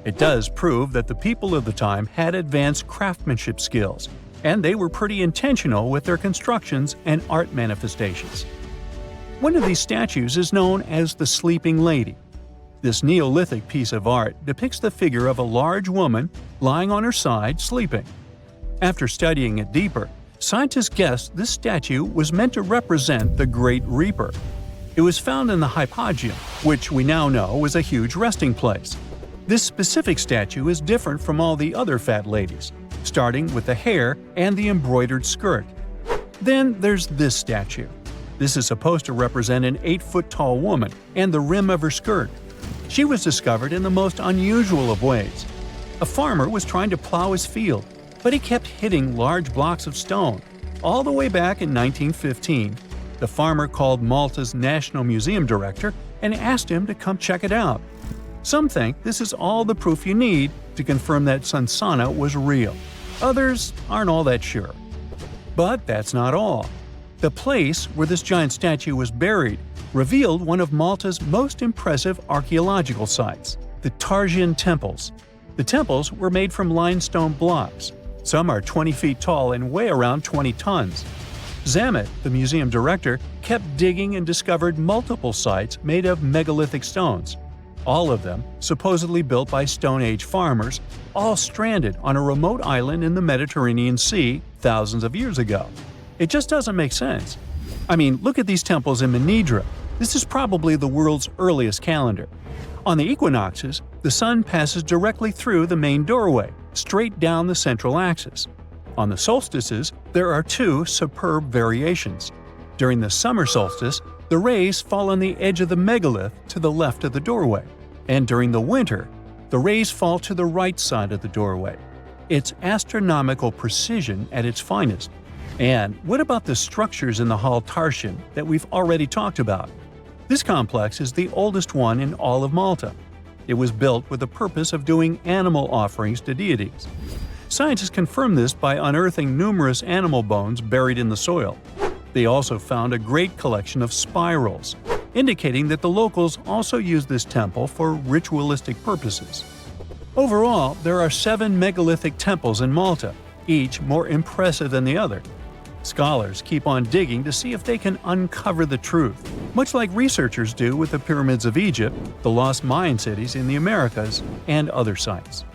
It does prove that the people of the time had advanced craftsmanship skills, and they were pretty intentional with their constructions and art manifestations. One of these statues is known as the Sleeping Lady. This Neolithic piece of art depicts the figure of a large woman lying on her side sleeping. After studying it deeper, scientists guessed this statue was meant to represent the Great Reaper. It was found in the hypogeum, which we now know was a huge resting place. This specific statue is different from all the other fat ladies, starting with the hair and the embroidered skirt. Then there's this statue. This is supposed to represent an 8-foot-tall woman and the rim of her skirt. She was discovered in the most unusual of ways. A farmer was trying to plow his field, but he kept hitting large blocks of stone. All the way back in 1915, the farmer called Malta's National Museum director and asked him to come check it out. Some think this is all the proof you need to confirm that Sunsana was real. Others aren't all that sure. But that's not all. The place where this giant statue was buried revealed one of Malta's most impressive archaeological sites, the Tarsian temples. The temples were made from limestone blocks. Some are 20 feet tall and weigh around 20 tons. Zamet, the museum director, kept digging and discovered multiple sites made of megalithic stones. All of them supposedly built by Stone Age farmers, all stranded on a remote island in the Mediterranean Sea thousands of years ago. It just doesn't make sense. I mean, look at these temples in Manidra. This is probably the world's earliest calendar. On the equinoxes, the sun passes directly through the main doorway, straight down the central axis. On the solstices, there are two superb variations. During the summer solstice, the rays fall on the edge of the megalith to the left of the doorway, and during the winter, the rays fall to the right side of the doorway. It's astronomical precision at its finest. And what about the structures in the Hall Tarsian that we've already talked about? This complex is the oldest one in all of Malta. It was built with the purpose of doing animal offerings to deities. Scientists confirmed this by unearthing numerous animal bones buried in the soil. They also found a great collection of spirals, indicating that the locals also used this temple for ritualistic purposes. Overall, there are 7 megalithic temples in Malta, each more impressive than the other. Scholars keep on digging to see if they can uncover the truth, much like researchers do with the pyramids of Egypt, the lost Mayan cities in the Americas, and other sites.